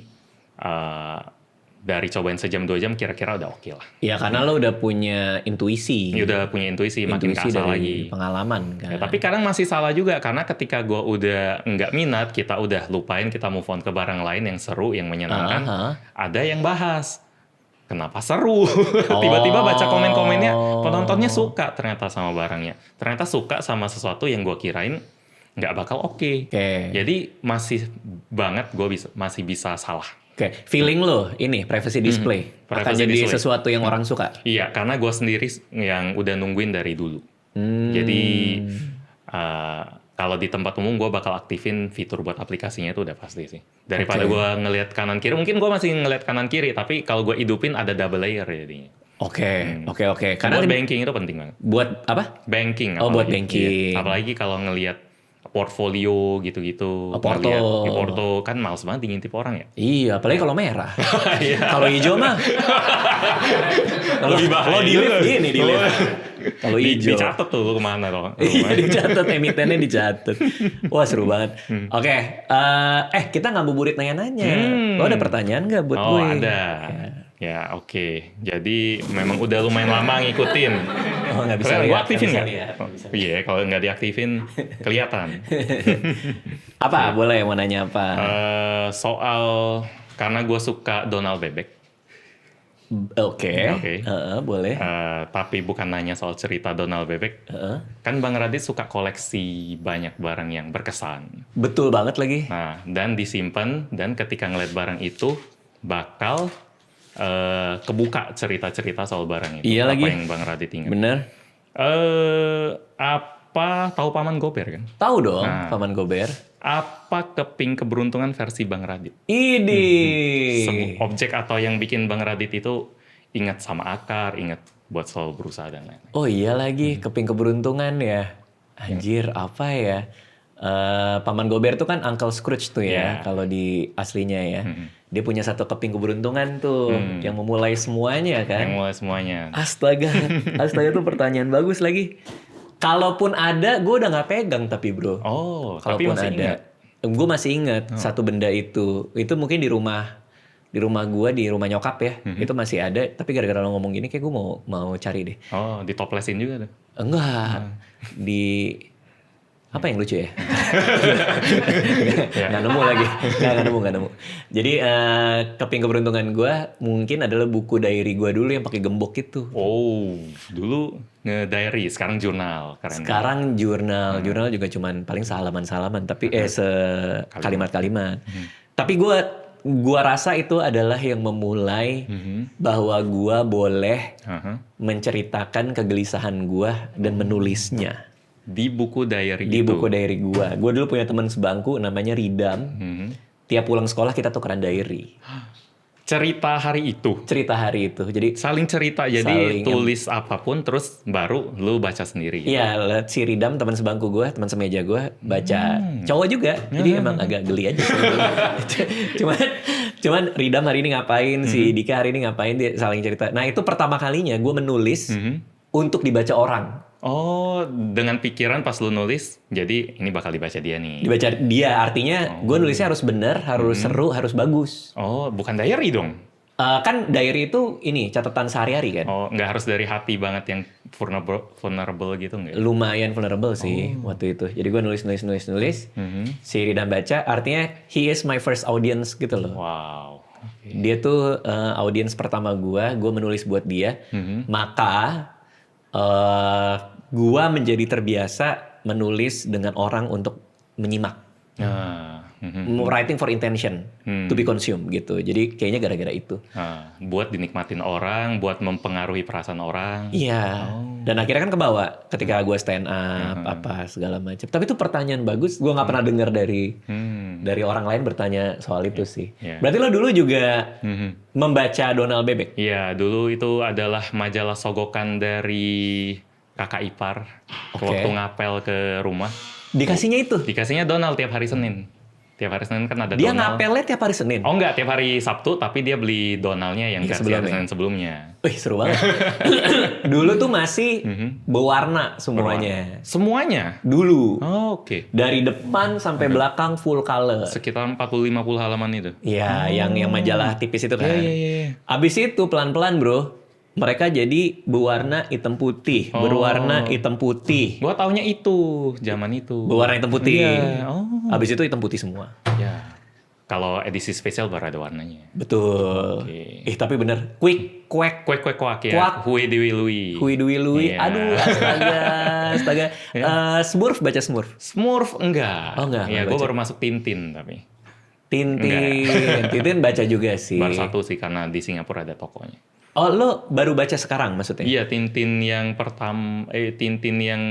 dari cobain sejam 2 jam kira-kira udah oke lah. Iya karena lo udah punya intuisi. Udah punya intuisi makin kasar lagi. Pengalaman kan. Ya, tapi kadang masih salah juga karena ketika gue udah nggak minat, kita udah lupain, kita move on ke barang lain yang seru, yang menyenangkan. Ada yang bahas. Kenapa seru? Tiba-tiba baca komen-komennya, penontonnya suka ternyata sama barangnya. Ternyata suka sama sesuatu yang gue kirain nggak bakal oke. Jadi masih banget gue masih bisa salah. Feeling lo ini privacy display akan jadi sesuatu yang orang suka? Iya, karena gue sendiri yang udah nungguin dari dulu. Jadi kalau di tempat umum gue bakal aktifin fitur buat aplikasinya itu udah pasti sih. Daripada gue ngelihat kanan kiri, mungkin gue masih ngelihat kanan kiri, tapi kalau gue hidupin ada double layer jadinya. Oke. Karena buat banking itu penting banget. Buat apa? Banking. Buat banking. Iya. Apalagi kalau ngelihat portfolio gitu-gitu. Porto kan males banget ngintip orang ya. Iya, apalagi kalau merah. Kalau hijau mah lebih bahaya. Lo di lift gini di lift. Kalau hijau dicatat tuh lo kemana lo. Iya dicatat, emitennya dicatat. Wah seru banget. Oke, kita ngabuburit nanya-nanya. Lo ada pertanyaan nggak buat gue? Ada. Ya oke. Jadi memang udah lumayan lama ngikutin. Nggak bisa lihat. Gue aktifin nggak? Iya, kalau nggak diaktifin kelihatan. Apa? Boleh mau nanya apa? Soal karena gue suka Donald Bebek. Oke. Boleh. Tapi bukan nanya soal cerita Donald Bebek. Kan Bang Radit suka koleksi banyak barang yang berkesan. Betul banget lagi. Nah, dan disimpan, dan ketika ngeliat barang itu bakal kebuka cerita-cerita soal barang itu. Iya apa lagi. yang Bang Radit ingat? Bener. Tahu Paman Gober kan? Tahu dong, Paman Gober. Apa keping keberuntungan versi Bang Radit? Ini. Objek atau yang bikin Bang Radit itu ingat sama akar, ingat buat selalu berusaha dan lain-lain. Oh iya lagi, keping keberuntungan ya. Anjir, apa ya? Paman Gober tuh kan Uncle Scrooge tuh ya, kalau di aslinya ya. Dia punya satu keping keberuntungan tuh, yang memulai semuanya kan. Yang memulai semuanya. Astaga tuh pertanyaan bagus lagi. Kalaupun ada, gue udah nggak pegang tapi bro. Tapi masih ingat. Gue masih ingat satu benda itu. Itu mungkin di rumah gue, di rumah nyokap ya. Itu masih ada. Tapi gara-gara lo ngomong gini, kayak gue mau cari deh. Ditoplesin juga tuh? Enggak. Apa yang lucu ya? Nggak nemu lagi. Nggak nemu. Jadi keping keberuntungan gue mungkin adalah buku diary gue dulu yang pakai gembok itu. Dulu nge-diary, sekarang jurnal. Sekarang jurnal juga cuman paling sehalaman-salaman, tapi kalimat-kalimat. Tapi gue rasa itu adalah yang memulai bahwa gue boleh menceritakan kegelisahan gue dan menulisnya. Di buku diary Di buku diary gue. Gue dulu punya teman sebangku namanya Ridam. Tiap pulang sekolah kita tukeran diary. Cerita hari itu? Cerita hari itu. Jadi saling cerita. Jadi tulis apapun terus baru lu baca sendiri. Iya, si Ridam teman sebangku gue, teman semeja gue baca. Cowok juga. Jadi emang agak geli aja sih. Cuman Ridam hari ini ngapain, si Dika hari ini ngapain, dia saling cerita. Nah, itu pertama kalinya gue menulis untuk dibaca orang. Dengan pikiran pas lu nulis, jadi ini bakal dibaca dia nih. Dibaca dia, artinya gue nulisnya harus benar, harus seru, harus bagus. Bukan diary dong? Kan diary itu ini catatan sehari-hari kan. Oh, nggak harus dari hati banget yang vulnerable gitu nggak? Lumayan vulnerable sih waktu itu. Jadi gue nulis. Si Ridan baca, artinya he is my first audience gitu loh. Wow. Okay. Dia tuh audience pertama gue menulis buat dia. Maka gue menjadi terbiasa menulis dengan orang untuk menyimak. Writing for intention to be consumed gitu. Jadi kayaknya gara-gara itu. Buat dinikmatin orang, buat mempengaruhi perasaan orang. Iya. Dan akhirnya kan kebawa ketika gue stand up apa segala macam. Tapi itu pertanyaan bagus. Gue nggak pernah dengar dari orang lain bertanya soal itu sih. Berarti lo dulu juga membaca Donald Bebek? Iya, dulu itu adalah majalah sogokan dari kakak ipar. Waktu ngapel ke rumah. Dikasihnya itu? Dikasihnya Donald tiap hari Senin. Tiap hari Senin kan ada dia Donald. Dia ngapelnya tiap hari Senin? Oh enggak, tiap hari Sabtu, tapi dia beli Donaldnya yang versi hari Senin sebelumnya. Wih, seru banget. Dulu tuh masih berwarna semuanya. Semuanya? Dulu. Oh, oke. Dari depan sampai belakang full color. Sekitar 40-50 halaman itu? Iya, yang majalah tipis itu kan. Iya. Abis itu pelan-pelan bro, mereka jadi berwarna hitam putih. Berwarna hitam putih. Gua taunya itu, zaman itu. Berwarna hitam putih. Iya. Abis itu hitam putih semua. Ya. Kalau edisi spesial baru ada warnanya. Betul. Okay. Tapi bener. Quick, quack. Ya. Hui Dewi Lui. Yeah. Aduh, astaga. Smurf, baca Smurf? Smurf enggak. Oh enggak. Ya, gue baru masuk Tintin tapi. Tintin baca juga sih. Baru satu sih karena di Singapura ada tokonya. Oh, lo baru baca sekarang maksudnya? Iya, Tintin yang pertama, Tintin yang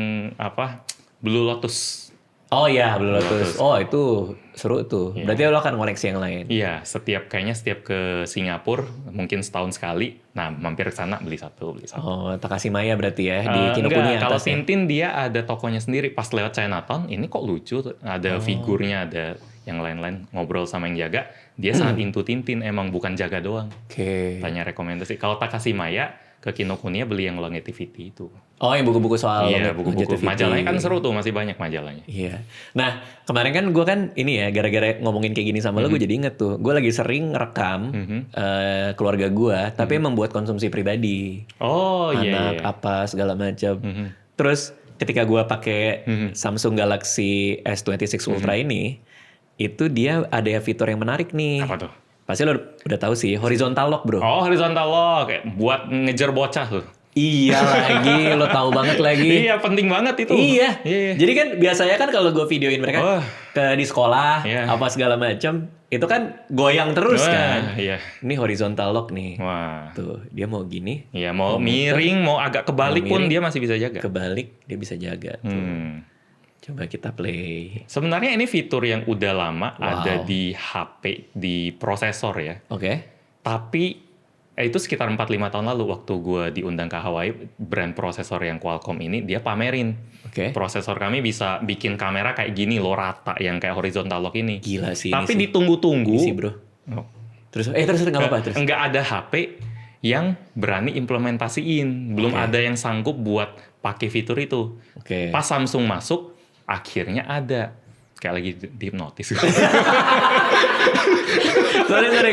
apa? Blue Lotus. Oh iya, Blue Lotus. Oh itu seru tuh. Yeah. Berarti lo akan koleksi yang lain? Iya, kayaknya setiap ke Singapura, mungkin setahun sekali, nah mampir ke sana beli satu. Oh, Takashimaya berarti ya, di Kinokuniya. Kalau Tintin dia ada tokonya sendiri. Pas lewat Chinatown, ini kok lucu, ada figurnya, ada yang lain-lain, ngobrol sama yang jaga. Dia sangat into Tintin, emang bukan jaga doang. Oke. Tanya rekomendasi. Kalau Takashimaya, ke Kinokuniya beli yang longevity itu. Oh, yang buku-buku soal buku-buku. Majalahnya kan seru tuh, masih banyak majalahnya. Iya. Nah, kemarin kan gue kan ini ya, gara-gara ngomongin kayak gini sama lo, gue jadi inget tuh. Gue lagi sering ngerekam keluarga gue, tapi membuat konsumsi pribadi. Oh iya. Anak apa segala macam. Terus ketika gue pakai Samsung Galaxy S26 Ultra ini, itu dia ada fitur yang menarik nih. Apa tuh? Pasti lo udah tahu sih, horizontal lock bro. Oh, horizontal lock, buat ngejar bocah tuh. Iya lagi, lo tahu banget lagi. Iya, penting banget itu. Iya. Jadi kan biasanya kan kalau gue videoin mereka di sekolah, apa segala macam, itu kan goyang terus kan. Iya. Ini horizontal lock nih. Wah. Tuh, dia mau gini. Iya, mau miring, mau agak kebalik pun dia masih bisa jaga. Kebalik, dia bisa jaga. Tuh. Coba kita play. Sebenarnya ini fitur yang udah lama ada di HP, di prosesor ya. Oke. Tapi itu sekitar 4-5 tahun lalu waktu gue diundang ke Hawaii, brand prosesor yang Qualcomm ini, dia pamerin. Prosesor kami bisa bikin kamera kayak gini loh, rata, yang kayak horizontal lock ini. Gila sih. Tapi ditunggu-tunggu. Isi bro. Terus nggak apa-apa. Terus. Nggak ada HP yang berani implementasiin. Belum ada yang sanggup buat pakai fitur itu. Pas Samsung masuk, akhirnya ada. Kayak lagi dihipnotis. sorry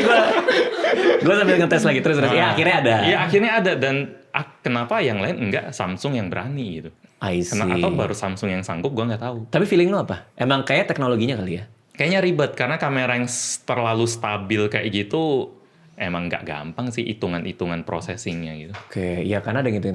gue sambil ngetes lagi terus ya akhirnya ada. Iya akhirnya ada, dan kenapa yang lain enggak Samsung yang berani gitu? Atau baru Samsung yang sanggup, gue nggak tahu. Tapi feeling lo apa? Emang kayak teknologinya kali ya? Kayaknya ribet karena kamera yang terlalu stabil kayak gitu emang nggak gampang sih hitungan processingnya gitu. Oke, ya karena ada gitu.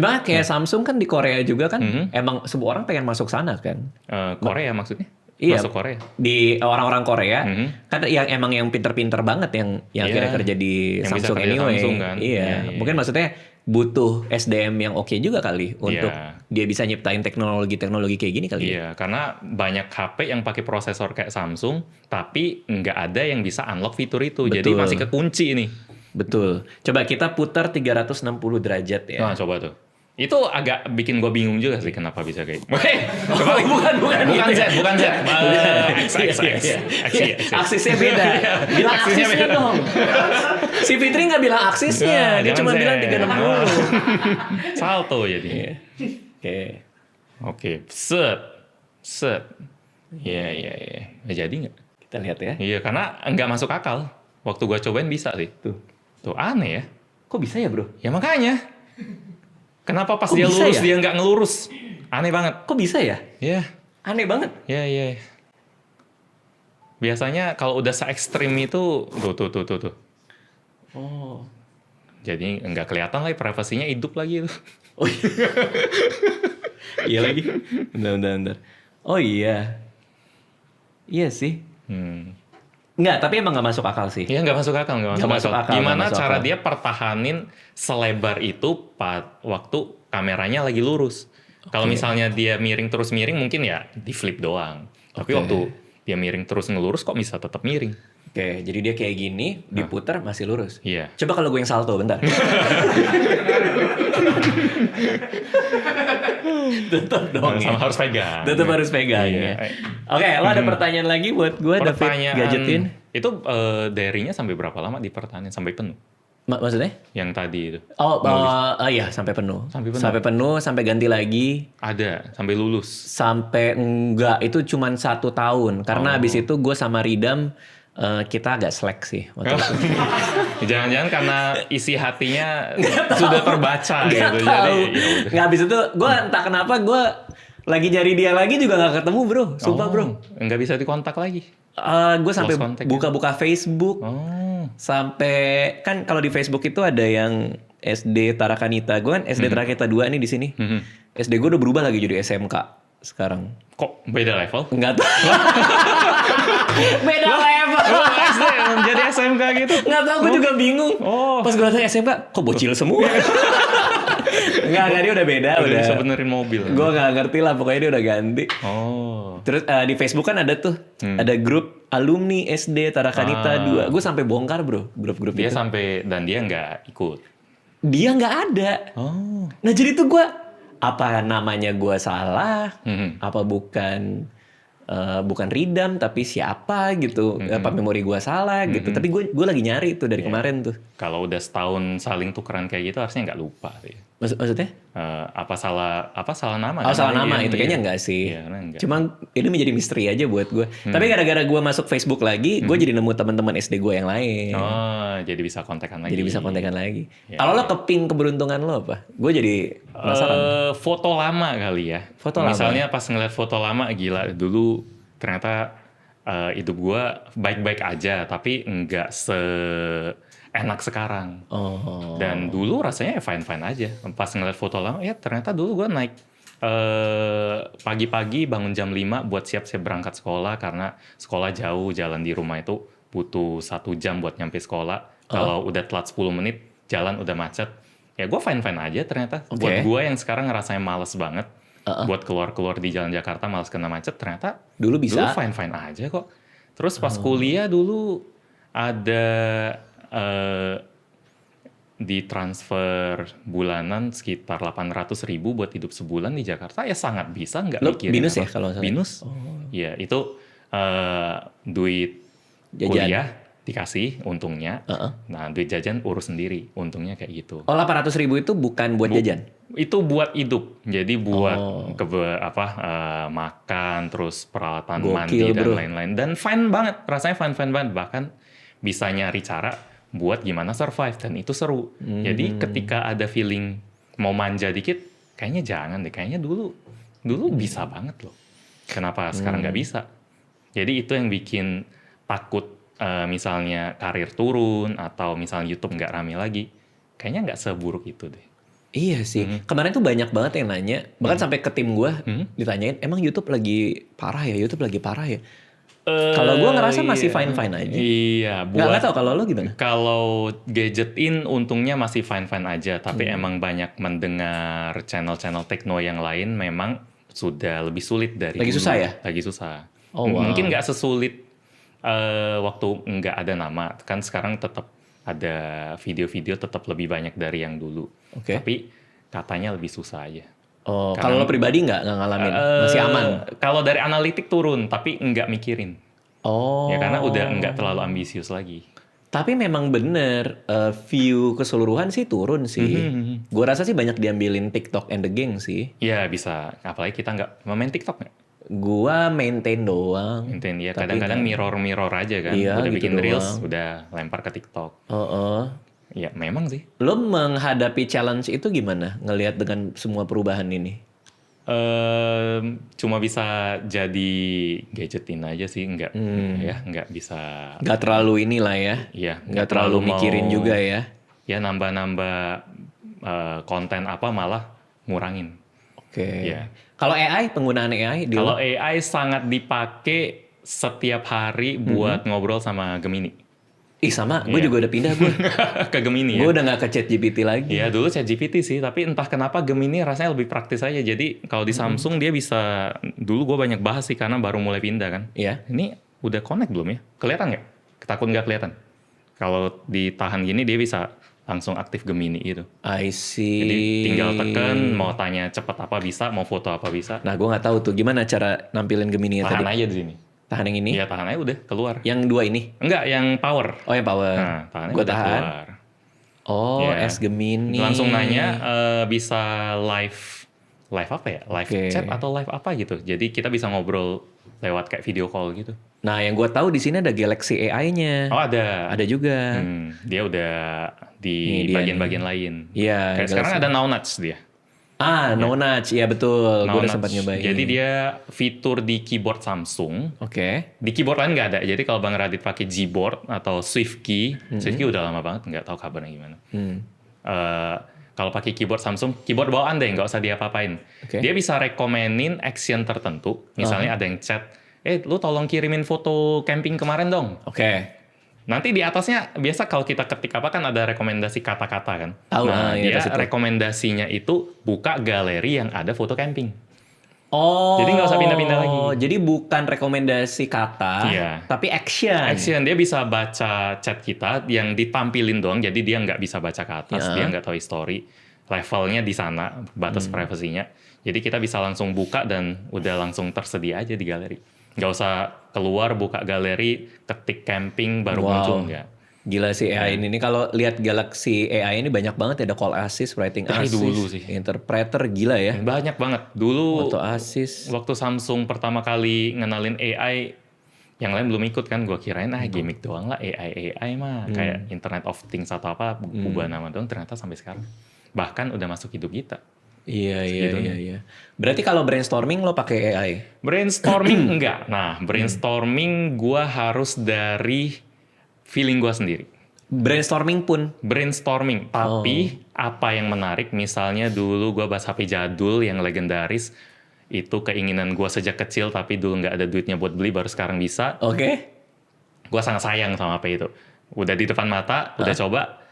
Coba kayak Samsung kan di Korea juga kan, emang semua orang pengen masuk sana kan? Korea maksudnya? Iya, masuk Korea. Di orang-orang Korea kan yang emang yang pinter-pinter banget yang akhirnya kerja di yang Samsung anyway. Samsung, kan? Iya. Mungkin maksudnya butuh SDM yang oke juga kali untuk dia bisa nyiptain teknologi kayak gini kali. Iya, karena banyak HP yang pakai prosesor kayak Samsung, tapi nggak ada yang bisa unlock fitur itu. Betul. Jadi masih kekunci ini. Betul. Coba kita putar 360 derajat ya. Nah, coba tuh. Itu agak bikin gue bingung juga sih kenapa bisa kayak gitu. Bukan Z. Aksisnya beda. Bilang aksisnya dong. Si Fitri nggak bilang aksisnya, dia cuma bilang 360. Salto jadi. Oke. Set. Iya. Jadi nggak? Kita lihat ya. Iya, karena nggak masuk akal. Waktu gue cobain bisa sih. Tuh. Tuh aneh ya. Kok bisa ya bro? Ya makanya. Kenapa pas Kok dia bisa lurus ya? dia nggak ngelurus? Aneh banget. Kok bisa ya? Ya, Aneh banget. ya. Biasanya kalau udah se-ekstrim itu, tuh. Oh. Jadi nggak kelihatan lah privasinya hidup lagi itu. Oh iya. Iya lagi. Bentar. Oh iya. Iya sih. Enggak, tapi emang nggak masuk akal sih. Iya nggak masuk akal. Nggak masuk akal. Gimana nggak masuk cara akal. dia pertahanin selebar itu waktu kameranya lagi lurus? Kalau misalnya dia miring terus miring mungkin ya di flip doang. Tapi Oke. waktu dia miring terus ngelurus kok bisa tetap miring? Oke, jadi dia kayak gini, diputar masih lurus. Iya. Coba kalau gue yang salto, bentar. Tetap dong. Sama harus pegang. Tetap harus pegang Iya. ya. Oke, lo ada pertanyaan lagi buat gue, David Pertanyaan Gadgetin? itu dairy-nya sampai berapa lama dipertahankan sampai penuh? Maksudnya? Yang tadi itu. Oh, iya sampai penuh. Sampai penuh. Sampai ganti lagi. Ada, sampai lulus. Sampai enggak, itu cuman 1 tahun. Karena abis itu gue sama Ridam, kita agak slack sih waktu itu. Jangan-jangan karena isi hatinya sudah terbaca gitu. Jadi Tahu. ya udah. Nggak, abis itu gue entah kenapa gue lagi nyari dia lagi juga nggak ketemu bro. Sumpah bro. Nggak bisa dikontak lagi. Gue sampai Lost contact, buka-buka Facebook. Oh. Sampai kan kalau di Facebook itu ada yang SD Tarakanita. Gue kan SD Tarakanita 2 nih di sini. SD gue udah berubah lagi jadi SMK sekarang. Kok beda level? Enggak tahu. Beda level. SD jadi SMK gitu. Nggak tahu, gue juga bingung. Oh. Pas gue liat SMK, kok bocil semua? Enggak, dia udah beda. Udah bisa benerin mobil. Gue nggak ngerti lah, pokoknya dia udah ganti. Oh. Terus di Facebook kan ada tuh, ada grup alumni SD Tarakanita 2. Gue sampai bongkar bro, grup-grup Dia itu. sampai dan dia nggak ikut. Dia nggak ada. Oh. Nah jadi tuh gue, apa namanya gue salah? Mhm. Apa bukan Ridam tapi siapa gitu? Apa memori gue salah gitu? Tapi gue lagi nyari tuh dari kemarin tuh. Kalau udah setahun saling tukeran kayak gitu harusnya nggak lupa sih. Maksudnya? Apa salah nama? Oh kan? salah nama, Iya, itu iya. kayaknya enggak sih. Iya, enggak. Cuma ini menjadi misteri aja buat gue. Tapi gara-gara gue masuk Facebook lagi, gue jadi nemu teman-teman SD gue yang lain. Oh, jadi bisa kontekan lagi. Jadi bisa kontekan lagi. Ya, Kalau lo keping keberuntungan lo apa? Gue jadi penasaran. Foto lama kali ya. Foto lama. Misalnya pas ngeliat foto lama, gila dulu ternyata hidup gue baik-baik aja, tapi nggak enak sekarang. Oh. Dan dulu rasanya fine-fine aja. Pas ngeliat foto lama, ya ternyata dulu gue naik pagi-pagi bangun jam 5 buat siap-siap berangkat sekolah karena sekolah jauh, jalan di rumah itu butuh 1 jam buat nyampe sekolah. Kalau udah telat 10 menit, jalan udah macet. Ya gue fine-fine aja ternyata. Oke. Buat gue yang sekarang ngerasain males banget, buat keluar-keluar di jalan Jakarta males kena macet, ternyata Dulu bisa. Dulu fine-fine aja kok. Terus pas kuliah dulu ada ditransfer bulanan sekitar 800.000 buat hidup sebulan di Jakarta, ya sangat bisa, nggak Lo mikirin binus apa. ya kalau nggak salah? Binus. Ya itu duit Jajan. kuliah dikasih untungnya. Nah duit jajan urus sendiri, untungnya kayak gitu. Oh 800.000 itu bukan buat jajan? Itu buat hidup, jadi buat makan, terus peralatan Gokil, mandi dan bro. lain-lain. Dan fine banget, rasanya fine banget. Bahkan bisa nyari cara buat gimana survive, dan itu seru. Jadi ketika ada feeling mau manja dikit, kayaknya jangan deh. Kayaknya dulu bisa banget loh. Kenapa sekarang nggak bisa? Jadi itu yang bikin takut misalnya karir turun atau misalnya YouTube nggak rame lagi. Kayaknya nggak seburuk itu deh. Iya sih. Kemarin tuh banyak banget yang nanya. Bahkan sampai ke tim gue ditanyain, emang YouTube lagi parah ya? YouTube lagi parah ya? Kalau gue ngerasa masih fine-fine aja. Iya. Nggak tahu kalau lo gimana? Kalau Gadgetin untungnya masih fine-fine aja. Tapi emang banyak mendengar channel-channel tekno yang lain memang sudah lebih sulit dari Lagi dulu. susah ya? Lagi susah. Oh, wow. Mungkin nggak sesulit waktu nggak ada nama. Kan sekarang tetap ada video-video tetap lebih banyak dari yang dulu. Oke. Tapi katanya lebih susah aja. Oh, kalau lo pribadi nggak ngalamin? Masih aman? Kalau dari analitik turun, tapi nggak mikirin. Oh. Ya karena udah nggak terlalu ambisius lagi. Tapi memang bener, view keseluruhan sih turun sih. Gue rasa sih banyak diambilin TikTok and the Gang sih. Ya bisa, apalagi kita nggak main TikTok nggak? Gua maintain doang. Maintain ya, Tapi kadang-kadang mirror aja kan. Iya, Udah gitu bikin reels, doang. udah lempar ke TikTok. Ya memang sih. Lo menghadapi challenge itu gimana? Ngelihat dengan semua perubahan ini? Cuma bisa jadi gadgetin aja sih, nggak bisa. Nggak terlalu inilah ya. Iya, Nggak terlalu mikirin juga ya. Ya nambah-nambah konten apa malah ngurangin. Oke. Ya. Kalau AI, penggunaan AI? Kalau AI sangat dipakai setiap hari buat ngobrol sama Gemini. Ih sama, gue juga udah pindah gue. Ke Gemini ya. Gue udah nggak ke ChatGPT lagi. Iya dulu ChatGPT sih, tapi entah kenapa Gemini rasanya lebih praktis aja. Jadi kalau di Samsung dia bisa, dulu gue banyak bahas sih karena baru mulai pindah kan. Iya. Ini udah connect belum ya? Kelihatan nggak? Takut nggak kelihatan? Kalau ditahan gini dia bisa langsung aktif Gemini itu. I see. Jadi tinggal tekan, mau tanya cepet apa bisa, mau foto apa bisa. Nah gue nggak tahu tuh gimana cara nampilin Gemini tadi. Tahan aja di sini. Tahan yang ini? Iya tahan aja udah keluar. Yang dua ini? Enggak, yang power. Oh yang power. Nah, tahannya gue udah tahan. keluar. Oh, Ya. S Gemini. Langsung nanya bisa live apa ya? Live chat atau live apa gitu. Jadi kita bisa ngobrol lewat kayak video call gitu. Nah, yang gue tahu di sini ada Galaxy AI-nya. Oh, ada. Ada juga. Dia udah di Ini dia bagian-bagian lain. Iya. Kayak sekarang ada Now Nudge dia. No Nudge. Iya betul. Now Gue udah Nudge. sempat nyobain. Jadi dia fitur di keyboard Samsung. Oke. Di keyboard lain nggak ada. Jadi kalau Bang Radit pakai Gboard atau SwiftKey, SwiftKey udah lama banget, nggak tahu kabarnya gimana. Kalau pakai keyboard Samsung, keyboard bawaan deh, nggak usah diapa-apain. Oke. Dia bisa rekomenin action tertentu. Misalnya ada yang chat, lu tolong kirimin foto camping kemarin dong. Oke. Nanti di atasnya, biasa kalau kita ketik apa kan ada rekomendasi kata-kata kan. Tahu, Nah, iya, dia situ. rekomendasinya itu buka galeri yang ada foto camping. Oh. Jadi nggak usah pindah-pindah lagi. Jadi bukan rekomendasi kata, Iya. tapi action. Action, dia bisa baca chat kita yang ditampilin doang, jadi dia nggak bisa baca ke atas, Ya. dia nggak tahu history. Levelnya di sana, batas privasinya. Jadi kita bisa langsung buka dan udah langsung tersedia aja di galeri. Nggak usah keluar, buka galeri, ketik camping, baru muncul, nggak. Gila sih AI ini. Kalau lihat Galaxy AI ini banyak banget ya. Ada call assist, writing Dari assist, dulu sih. interpreter, gila ya. Banyak banget. Dulu, Auto assist. waktu Samsung pertama kali ngenalin AI, yang lain belum ikut kan, gue kirain gimmick doang lah AI mah. Kayak Internet of Things atau apa, ubah nama doang, ternyata sampai sekarang. Bahkan udah masuk hidup kita. Iya. Berarti kalau brainstorming lo pakai AI? Brainstorming enggak. Nah, brainstorming gua harus dari feeling gua sendiri. Brainstorming pun? Brainstorming, tapi apa yang menarik, misalnya dulu gua bahas HP jadul yang legendaris, itu keinginan gua sejak kecil, tapi dulu nggak ada duitnya buat beli, baru sekarang bisa. Oke. Gua sangat sayang sama HP itu. Udah di depan mata, udah coba,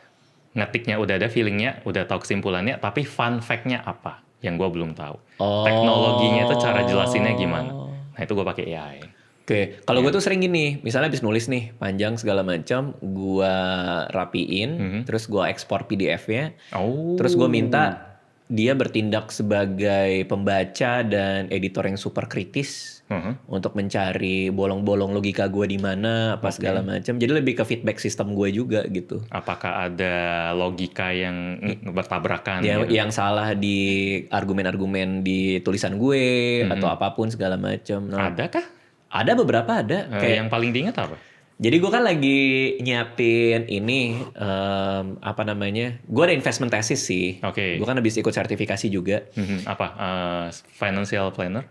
ngetiknya udah ada, feelingnya udah tahu kesimpulannya, tapi fun fact-nya apa yang gue belum tahu. Teknologinya itu cara jelasinnya gimana. Nah itu gue pakai AI. Oke, kalau gue tuh sering gini, misalnya habis nulis nih panjang segala macam, gue rapiin, terus gue ekspor PDF-nya, terus gue minta dia bertindak sebagai pembaca dan editor yang super kritis untuk mencari bolong-bolong logika gue di mana, apa segala macam. Jadi lebih ke feedback sistem gue juga gitu. Apakah ada logika yang bertabrakan? Yang, gitu? yang salah di argumen-argumen di tulisan gue atau apapun segala macam. Nah, Adakah? ada beberapa ada. Yang paling diingat apa? Jadi gue kan lagi nyiapin ini, apa namanya, gue ada investment thesis sih. Oke. Gue kan habis ikut sertifikasi juga. Apa? Financial planner?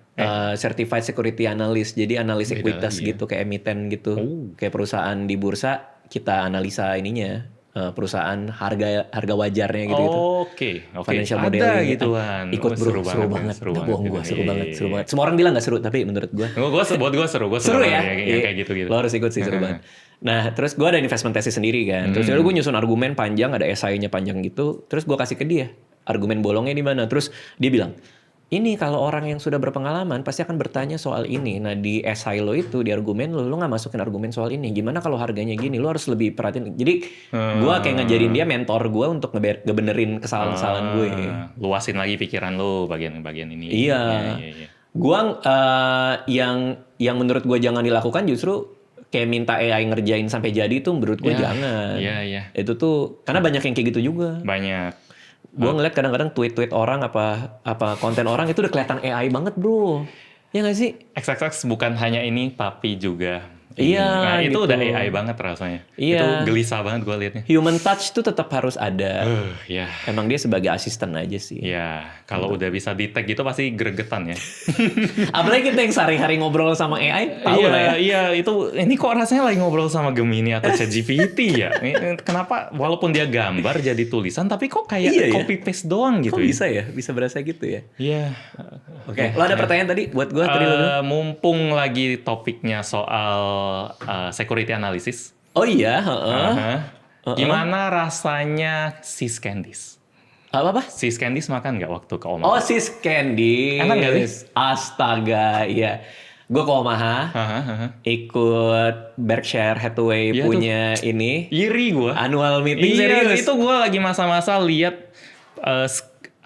Certified Security Analyst, jadi analis Beda ekuitas lagi ya. gitu, kayak emiten gitu. Kayak perusahaan di bursa, kita analisa ininya, perusahaan harga wajarnya gitu. Oke. Financial Ada modeling gituan. ikut bro, seru banget. Gak bohong gue, seru banget. Semua orang bilang gak seru, tapi menurut gue Buat gue seru. seru ya, Yang kayak gitu-gitu. Lo harus ikut sih, seru banget. Nah, terus gue ada investment thesis sendiri kan. Terus gue nyusun argumen panjang, ada esainya panjang gitu. Terus gue kasih ke dia, argumen bolongnya di mana. Terus dia bilang, ini kalau orang yang sudah berpengalaman pasti akan bertanya soal ini. Nah, di esai lo itu, di argumen lo nggak masukin argumen soal ini. Gimana kalau harganya gini? Lo harus lebih perhatiin. Jadi gue kayak ngajarin dia, mentor gue untuk ngebenerin kesalahan-kesalahan gue. Luasin lagi pikiran lo bagian-bagian ini. Iya. Gue yang menurut gue jangan dilakukan justru kayak minta AI ngerjain sampai jadi itu menurut gue jangan. Iya. Itu tuh karena banyak yang kayak gitu juga. Banyak. Gue ngeliat kadang-kadang tweet-tweet orang apa konten orang itu udah kelihatan AI banget bro. Ya nggak sih? XXX bukan hanya ini, tapi juga Iya, Nah, itu gitu. udah AI banget rasanya. Iya. Itu gelisah banget gue liatnya. Human touch tuh tetap harus ada. Ya. Emang dia sebagai asisten aja sih. Ya, kalau udah bisa di-tag gitu pasti gregetan ya. Apalagi kita yang sehari-hari ngobrol sama AI, tahu lah ya. Iya, itu ini kok rasanya lagi ngobrol sama Gemini atau ChatGPT ya. Kenapa walaupun dia gambar jadi tulisan tapi kok kayak Iya, ya? copy paste doang gitu. Kok bisa ya? Bisa berasa gitu ya? Iya. Oke, lo ada pertanyaan tadi buat gue tadi lo bilang? Mumpung lagi topiknya soal security analysis. Oh iya, Gimana rasanya Sis Candice? Apa? Sis Candice makan nggak waktu ke Omaha? Oh, Sis Candice. Enak nggak sih? Astaga, iya. Gue ke Omaha, ikut Berkshire Hathaway Iya punya ini. Iri gue. Annual meeting Iya, serius. itu gue lagi masa-masa lihat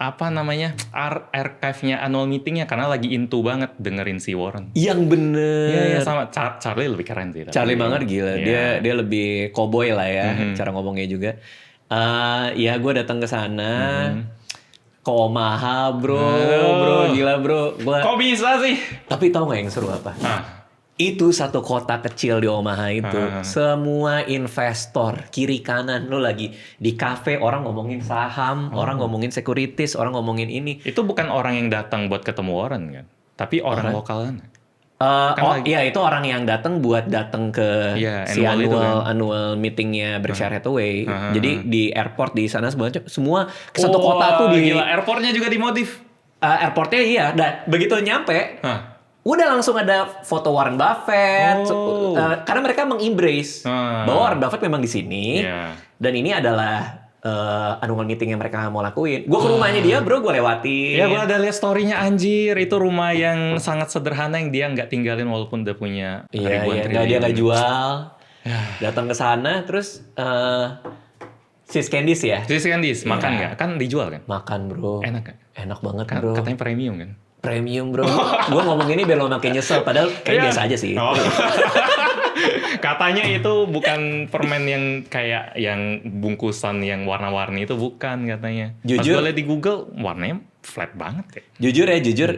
archive-nya annual meetingnya karena lagi into banget dengerin si Warren. Yang bener. Iya, sama Charlie lebih keren sih. Charlie banget gila. Iya. Dia lebih cowboy lah ya, cara ngomongnya juga. Ya gue datang ke sana. Ke Omaha bro, gila bro. Kok bisa sih? Tapi tahu nggak yang seru apa? Itu satu kota kecil di Omaha itu, semua investor kiri kanan, lo lagi di kafe orang ngomongin saham, orang ngomongin securities, orang ngomongin ini. Itu bukan orang yang datang buat ketemu Warren kan, tapi orang lokalan. Iya itu orang yang datang ke si annual meetingnya Berkshire Hathaway. Jadi di airport di sana semua satu kota tuh di. Gila, airportnya juga dimodif. Airportnya iya, begitu nyampe. Udah langsung ada foto Warren Buffett, karena mereka mengembrace bahwa Warren Buffett memang di sini, dan ini adalah annual meeting yang mereka mau lakuin. Gue ke rumahnya dia bro, gue lewatin. Ya gue ada lihat story-nya anjir, itu rumah yang sangat sederhana yang dia nggak tinggalin walaupun udah punya ribuan triliun. Dia nggak jual, datang ke sana terus Sis Candice ya? Sis Candice, makan nggak? Kan dijual kan? Makan bro. Enak kan? Enak banget kan, bro. Katanya premium kan? Premium bro. Gue ngomong ini biar lo makin nyesel. Padahal kayak biasa aja sih. Katanya itu bukan permen yang kayak yang bungkusan yang warna-warni itu bukan katanya. Pas gue liat di Google warnanya flat banget kayak.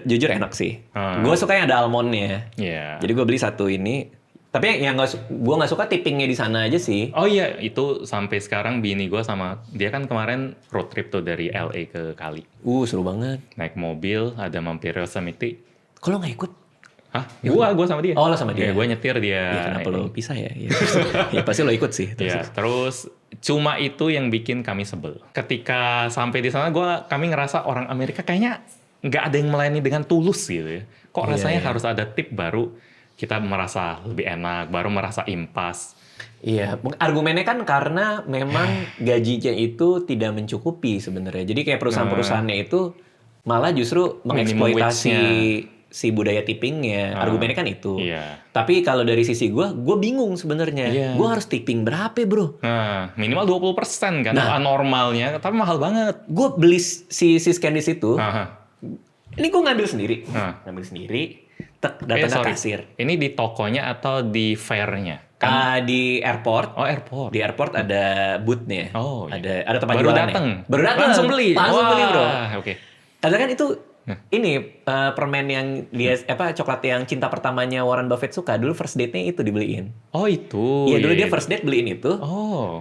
Jujur enak sih. Gue suka yang ada almondnya. Jadi gue beli satu ini. Tapi yang gue nggak suka tippingnya di sana aja sih. Oh iya, itu sampai sekarang bini gue sama dia kan kemarin road trip tuh dari LA ke Cali. Seru banget. Naik mobil, ada mampir Yosemite. Kalau nggak ikut? Hah? Gue sama dia. Oh lo sama dia. Ya, gue nyetir dia. Ya, kenapa lo pisah ya? Ya pasti lo ikut sih. Terus cuma itu yang bikin kami sebel. Ketika sampai di sana kami ngerasa orang Amerika kayaknya nggak ada yang melayani dengan tulus gitu ya. Kok rasanya harus ada tip baru kita merasa lebih enak, baru merasa impas. Iya, argumennya kan karena memang gajinya itu tidak mencukupi sebenarnya. Jadi kayak perusahaan-perusahaannya itu malah justru mengeksploitasi si budaya tippingnya. Argumennya kan itu. Tapi kalau dari sisi gue bingung sebenarnya. Gue harus tipping berapa bro? Nah, minimal 20% kan normalnya, tapi mahal banget. Gue beli si Candice itu, ini gue ngambil sendiri. Datang ke kasir. Ini di tokonya atau di fairnya? Di airport. Oh, airport. Di airport ada booth-nya. Oh, iya. Ada tempat baru jualannya. Baru datang. Langsung beli, bro. Oke. Karena kan itu ini permen yang dia coklat yang cinta pertamanya Warren Buffett suka. Dulu first date-nya itu dibeliin. Oh, itu. Iya, dulu dia first date beliin itu.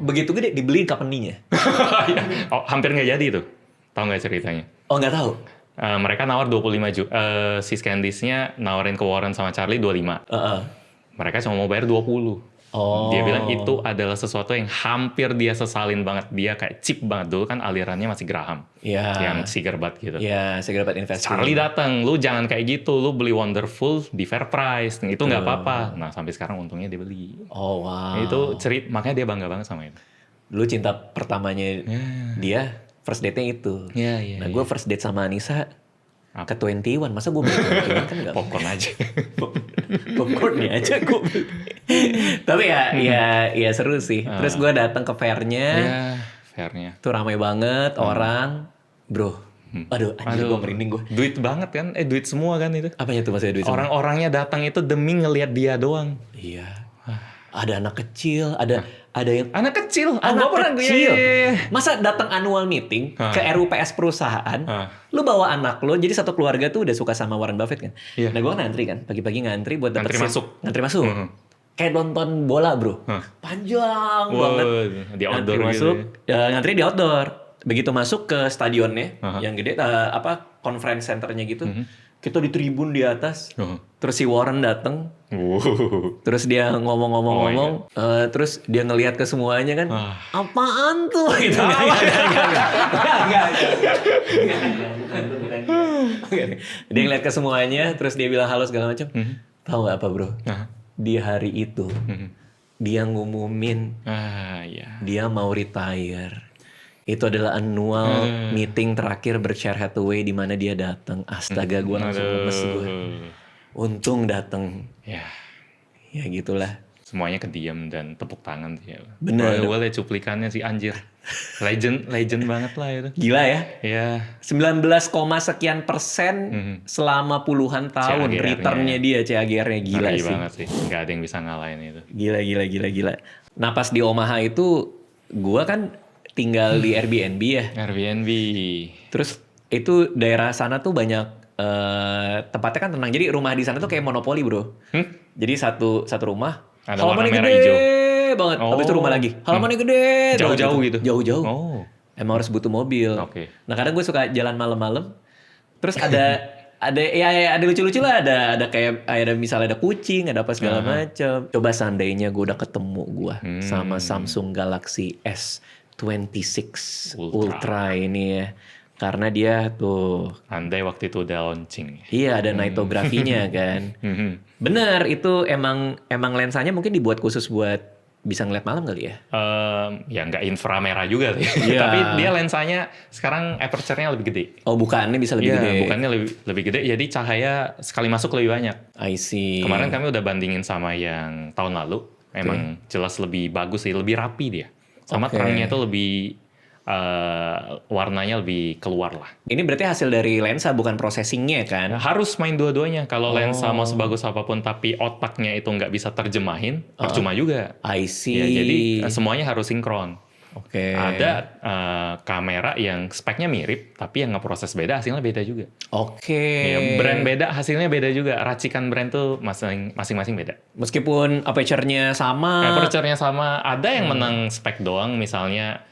Begitu gede dibeliin company-nya. Hampir nggak jadi tuh. Tahu nggak ceritanya? Oh, nggak tahu. Mereka nawar 25 juta. Si Candice-nya nawarin ke Warren sama Charlie 25. Mereka cuma mau bayar 20. Dia bilang itu adalah sesuatu yang hampir dia sesalin banget. Dia kayak cheap banget. Dulu kan alirannya masih Graham. Yang Cigarbat gitu. Iya, Cigarbat Investing. Charlie datang, lu jangan kayak gitu. Lu beli Wonderful di fair price. Itu nggak apa-apa. Nah, sampai sekarang untungnya dia beli. Oh, wow. Itu makanya dia bangga banget sama itu. Dulu cinta pertamanya dia, first date-nya itu. Nah, gue first date sama Anissa ke 21. Masa gue beli 21 kan nggak? Popcorn aja. Popcornnya aja gue beli. Tapi ya seru sih. Terus gue datang ke fairnya. Fairnya. Tuh ramai banget orang. Bro. Aduh, gue merinding gue. Duit banget kan? Duit semua kan itu. Apanya tuh maksudnya duit semua? Orang-orangnya datang itu demi ngelihat dia doang. Iya. Ada anak kecil, ada yang anak kecil. Masa datang annual meeting ke RUPS perusahaan, lu bawa anak lo, jadi satu keluarga tuh udah suka sama Warren Buffett kan. Nah gue ngantri kan, pagi-pagi ngantri buat dapet ngantri masuk. Ngantri masuk. kayak nonton bola bro, panjang banget. Di outdoor ngantri gitu. Masuk, ngantri di outdoor. Begitu masuk ke stadionnya yang gede, conference centernya gitu, kita di tribun di atas. Terus si Warren dateng, terus dia ngomong-ngomong, terus dia ngelihat ke semuanya kan, apaan tuh? Gitu. Dia ngeliat ke semuanya, terus dia bilang halo segala macam. Tahu nggak apa bro? Di hari itu dia ngumumin dia mau retire. Itu adalah annual meeting terakhir Berkshire Hathaway di mana dia datang. Astaga, gue langsung lemes gue. Untung datang. Ya gitulah. Semuanya kediam dan tepuk tangan sih. Bener. Gue liat cuplikannya sih anjir. Legend banget lah itu. Gila ya? Iya. 19, sekian persen selama puluhan tahun returnnya dia, CAGR-nya gila sih. sih. Banget sih. Gak ada yang bisa ngalahin itu. Gila. Nah pas di Omaha itu, gue kan tinggal di Airbnb ya. Airbnb. Terus itu daerah sana tuh banyak tempatnya kan tenang. Jadi rumah di sana tuh kayak monopoli bro. Jadi satu rumah. Ada halamannya warna merah gede hijau banget. Habis itu rumah lagi. Halamannya gede. Jauh-jauh gitu. Jauh-jauh. Oh. Emang harus butuh mobil. Okay. Nah kadang gue suka jalan malam-malam. Terus ada lucu-lucu lah. Ada kayak ada misalnya ada kucing, ada apa segala macam. Coba seandainya gue udah ketemu gue sama Samsung Galaxy S26 Ultra ini ya. Karena dia tuh... Andai waktu itu udah launching. Iya, ada nitografinya kan. Bener, itu emang lensanya mungkin dibuat khusus buat bisa ngeliat malam kali ya? Ya nggak inframerah juga sih. Yeah. Tapi dia lensanya sekarang aperture-nya lebih gede. Oh, bukannya bisa lebih gede? Bukannya lebih gede, jadi cahaya sekali masuk lebih banyak. I see. Kemarin kami udah bandingin sama yang tahun lalu. Emang jelas lebih bagus sih, lebih rapi dia. Sama terangnya itu lebih... warnanya lebih keluar lah. Ini berarti hasil dari lensa bukan processingnya kan? Harus main dua-duanya. Kalau lensa mau sebagus apapun tapi otaknya itu nggak bisa terjemahin, percuma juga. I see. Ya, jadi semuanya harus sinkron. Oke. Ada kamera yang speknya mirip, tapi yang ngeproses beda, hasilnya beda juga. Oke. Ya, brand beda, hasilnya beda juga. Racikan brand tuh masing-masing beda. Meskipun aperture-nya sama. Aperture-nya sama. Ada yang menang spek doang, misalnya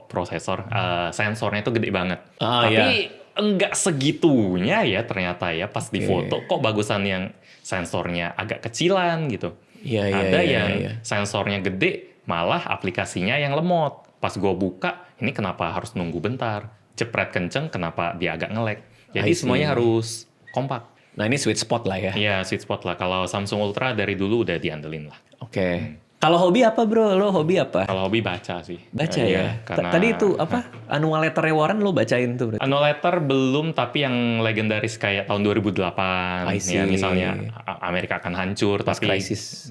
prosesor, sensornya itu gede banget. Tapi enggak segitunya ya ternyata ya pas di foto kok bagusan yang sensornya agak kecilan gitu. Ada yang sensornya gede malah aplikasinya yang lemot. Pas gue buka, ini kenapa harus nunggu bentar? Jepret kenceng, kenapa dia agak nge-lag? Jadi semuanya harus kompak. Nah ini sweet spot lah ya? Iya sweet spot lah. Kalau Samsung Ultra dari dulu udah diandelin lah. Oke. Kalau hobi apa bro? Lo hobi apa? Kalau hobi baca sih. Baca ya? Karena, tadi itu apa? Annual letter Warren lo bacain tuh berarti? Annual letter belum, tapi yang legendaris kayak tahun 2008. Ya misalnya Amerika akan hancur, tapi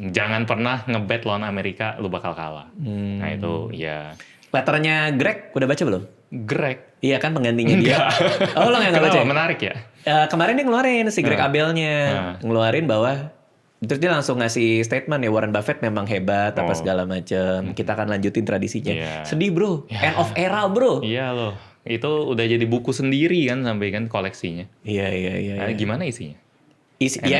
jangan pernah ngebet lawan Amerika, lo bakal kalah. Nah itu ya. Letternya Greg udah baca belum? Greg? Iya kan penggantinya dia. Oh lo nggak baca? Menarik ya? Kemarin dia ngeluarin si Greg Abelnya. Ngeluarin bahwa terus dia langsung ngasih statement ya, Warren Buffett memang hebat apa segala macam. Kita akan lanjutin tradisinya. Sedih bro, end of era bro. Iya loh, itu udah jadi buku sendiri kan sampai kan koleksinya. Iya. Gimana isinya? Ya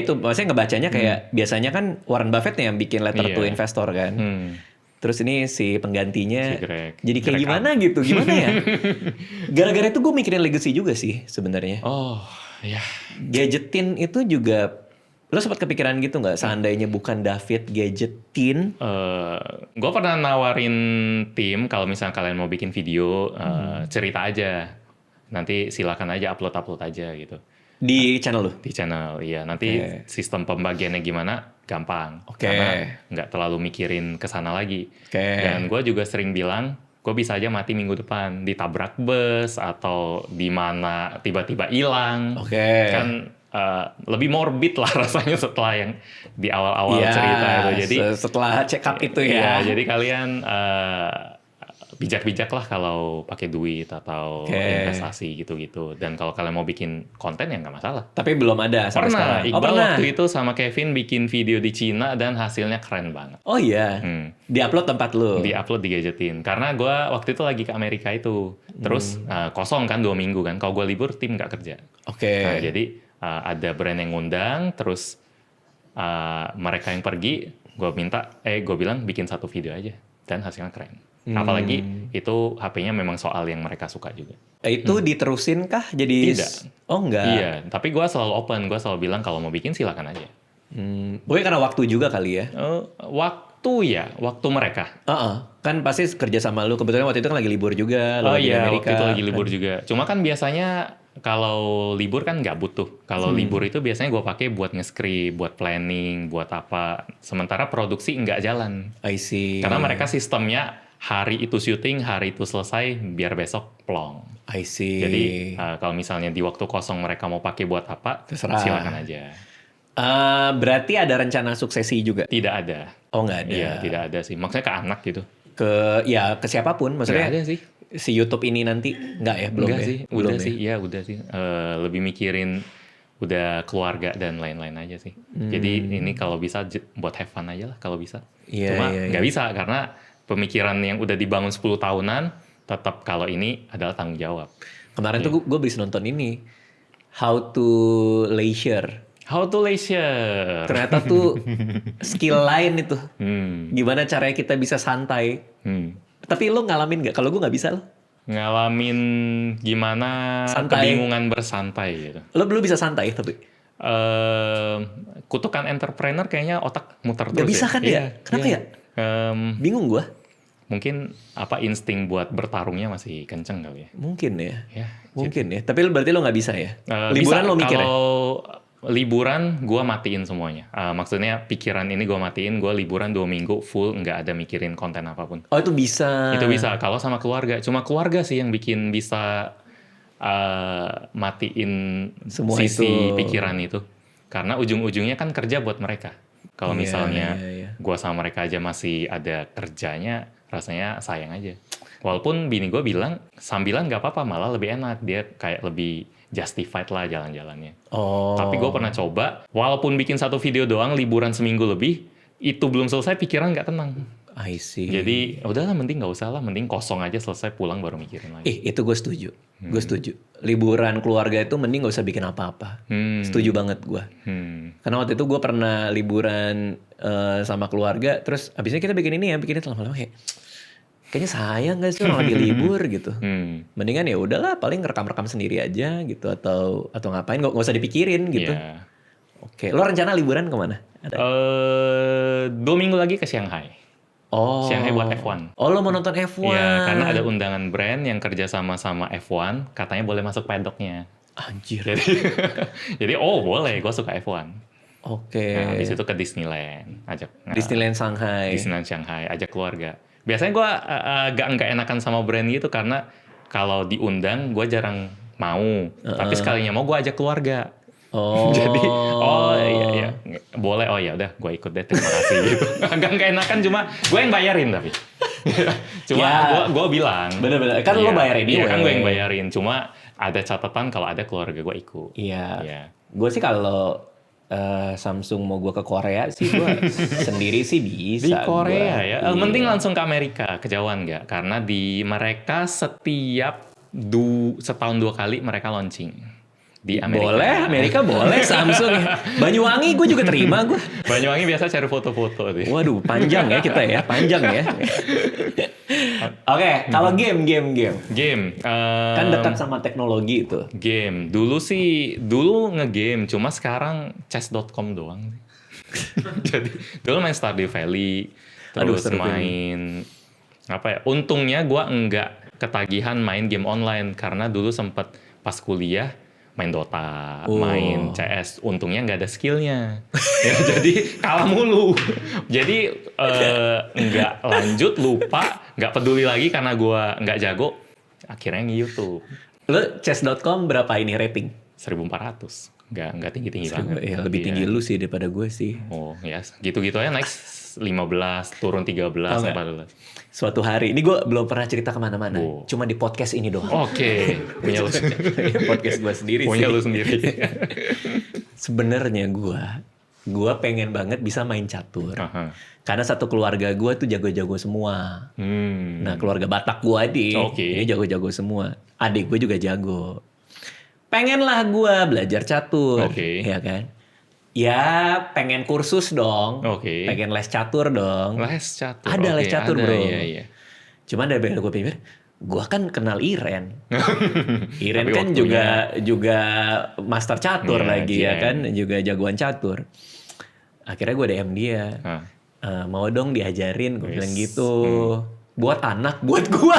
itu, maksudnya ngebacanya kayak biasanya kan Warren Buffett yang bikin letter to investor kan. Terus ini si penggantinya jadi kayak gimana gitu, gimana ya? Gara-gara itu gue mikirin legacy juga sih sebenarnya. Oh. Ya. Gadgetin itu juga, lo sempat kepikiran gitu nggak? Seandainya bukan David gadgetin? Gue pernah nawarin tim kalau misalnya kalian mau bikin video, cerita aja. Nanti silakan aja upload aja gitu. Di channel lo? Di channel, iya. Nanti sistem pembagiannya gimana? Gampang. Karena nggak terlalu mikirin kesana lagi. Dan gue juga sering bilang, gue bisa aja mati minggu depan ditabrak bus atau di mana tiba-tiba hilang. Kan lebih morbid lah rasanya setelah yang di awal-awal cerita itu. Jadi setelah check up itu ya. Jadi kalian bijak-bijak lah kalau pakai duit atau investasi gitu-gitu. Dan kalau kalian mau bikin konten ya nggak masalah. Tapi belum ada sampai sekarang. Iqbal waktu itu sama Kevin bikin video di Cina dan hasilnya keren banget. Oh iya? Di-upload tempat lu? Di-upload di Gadgetin. Karena gue waktu itu lagi ke Amerika itu. Terus kosong kan 2 minggu kan. Kalau gue libur, tim nggak kerja. Nah, jadi ada brand yang ngundang, terus mereka yang pergi, gue bilang bikin satu video aja, dan hasilnya keren. Apalagi itu HP-nya memang soal yang mereka suka juga. Itu diterusin kah jadi? Tidak. Oh enggak. Iya, tapi gue selalu open, gue selalu bilang kalau mau bikin silakan aja. Mungkin karena waktu juga kali ya. Waktu mereka. Kan pasti kerja sama lu. Kebetulan waktu itu kan lagi libur juga. Lu lagi di Amerika. Waktu itu lagi libur juga. Cuma kan biasanya kalau libur kan nggak butuh. Kalau libur itu biasanya gue pakai buat nge-script, buat planning, buat apa. Sementara produksi nggak jalan. I see. Karena mereka sistemnya hari itu syuting, hari itu selesai, biar besok plong. I see. Jadi kalau misalnya di waktu kosong mereka mau pakai buat apa, terserah. silakan aja. Berarti ada rencana suksesi juga? Tidak ada. Oh nggak ada. Iya, tidak ada sih. Maksudnya ke anak gitu. Ke siapapun. Maksudnya nggak ada sih. Si YouTube ini nanti nggak ya? Belum Enggak ya? sih. Udah sih. Ya udah sih. Lebih mikirin udah keluarga dan lain-lain aja sih. Jadi ini kalau bisa buat have fun aja lah kalau bisa. Cuma nggak bisa karena pemikiran yang udah dibangun 10 tahunan tetap kalau ini adalah tanggung jawab. Kemarin tuh gue bisa nonton ini How to Leisure. Ternyata tuh skill lain itu. Gimana caranya kita bisa santai. Tapi lo ngalamin nggak? Kalau gue nggak bisa lo. Ngalamin gimana santai. Kebingungan bersantai gitu. Lo belum bisa santai tapi. Kutukan entrepreneur kayaknya otak muter terus. Gak bisa kan ya? Kenapa ya? Bingung gue. Mungkin insting buat bertarungnya masih kenceng kali ya. Mungkin ya. Mungkin ya. Tapi berarti lo nggak bisa ya? Liburan bisa, lo mikir kalau liburan gue matiin semuanya. Maksudnya pikiran ini gue matiin. Gue liburan 2 minggu full nggak ada mikirin konten apapun. Oh itu bisa. Itu bisa. Kalau sama keluarga. Cuma keluarga sih yang bikin bisa matiin semua sisi pikiran itu. Karena ujung-ujungnya kan kerja buat mereka. Kalau misalnya gue sama mereka aja masih ada kerjanya, rasanya sayang aja. Walaupun bini gue bilang, sambilan gak apa-apa, malah lebih enak. Dia kayak lebih justified lah jalan-jalannya. Tapi gue pernah coba, walaupun bikin satu video doang, liburan seminggu lebih, itu belum selesai, pikiran gak tenang. I see. Jadi udahlah, mending gak usah lah. Mending kosong aja, selesai pulang baru mikirin lagi. Itu gue setuju. Gue setuju. Liburan keluarga itu mending gak usah bikin apa-apa. Setuju banget gue. Karena waktu itu gue pernah liburan sama keluarga, terus abisnya kita bikin ini ya, bikin itu lama-lama kayaknya sayang gak sih orang lagi libur gitu. Mendingan ya udahlah, paling rekam-rekam sendiri aja gitu, atau ngapain, gak usah dipikirin gitu. Oke, lo rencana liburan kemana? 2 minggu lagi ke Shanghai. Shanghai buat F1. Lo mau nonton F1? Iya, karena ada undangan brand yang kerja sama F1, katanya boleh masuk paddocknya. Anjir. Jadi boleh, gue suka F1. Oke. Nah, habis itu ke Disneyland, Disneyland Shanghai. Disneyland Shanghai, ajak keluarga. Biasanya gue agak enakan sama brand gitu karena kalau diundang gue jarang mau. Tapi sekalinya mau gue ajak keluarga. Jadi iya boleh, ya udah gue ikut deh, terima kasih gitu. Agak gak enakan, cuma gue yang bayarin tapi. Cuma gue bilang. Bener-bener, kan lo bayarin dia. Iya kan gue yang bayarin, cuma ada catatan kalau ada keluarga gue ikut. Iya. Gue sih kalau Samsung mau gue ke Korea sih, gue sendiri sih bisa. Di Korea ya, mending langsung ke Amerika, kejauhan nggak? Karena di mereka setiap setahun 2 kali mereka launching. Di Amerika. Boleh, Amerika boleh, Samsung. Banyuwangi gue juga terima gue. Banyuwangi biasa cari foto-foto. Waduh, panjang ya kita ya, panjang ya. Oke, kalau game. Kan dekat sama teknologi itu. Game, dulu nge-game, cuma sekarang chess.com doang. Jadi dulu main Stardew Valley, terus main untungnya gue enggak ketagihan main game online karena dulu sempet pas kuliah main Dota, main CS, untungnya nggak ada skillnya, ya, jadi kalah mulu, jadi nggak lanjut, lupa, nggak peduli lagi karena gue nggak jago, akhirnya nge-YouTube. Lo chess.com berapa ini rating? 1.400, nggak tinggi banget. Ya, lebih tinggi lu sih daripada gue sih. Ya gitu-gitu aja, naik 15, turun 13, 14. Suatu hari, ini gue belum pernah cerita kemana-mana, cuma di podcast ini doang. Oke. Punya lu podcast gue sendiri. Punya lu sendiri. Sebenarnya gue pengen banget bisa main catur. Karena satu keluarga gue tuh jago-jago semua. Nah keluarga Batak gue ini jago-jago semua. Adik gue juga jago. pengen lah gue belajar catur. Oke. Ya kan. Ya pengen kursus dong. Oke. Pengen les catur dong. Les catur. Ada les catur ada, bro. Iya. Cuman dari gue pikir, gue kan kenal Iren. Iren Tapi kan juga master catur Iya, lagi ya GM. kan, juga jagoan catur. Akhirnya gue DM dia, mau dong diajarin, gue bilang gitu. Buat anak, buat gue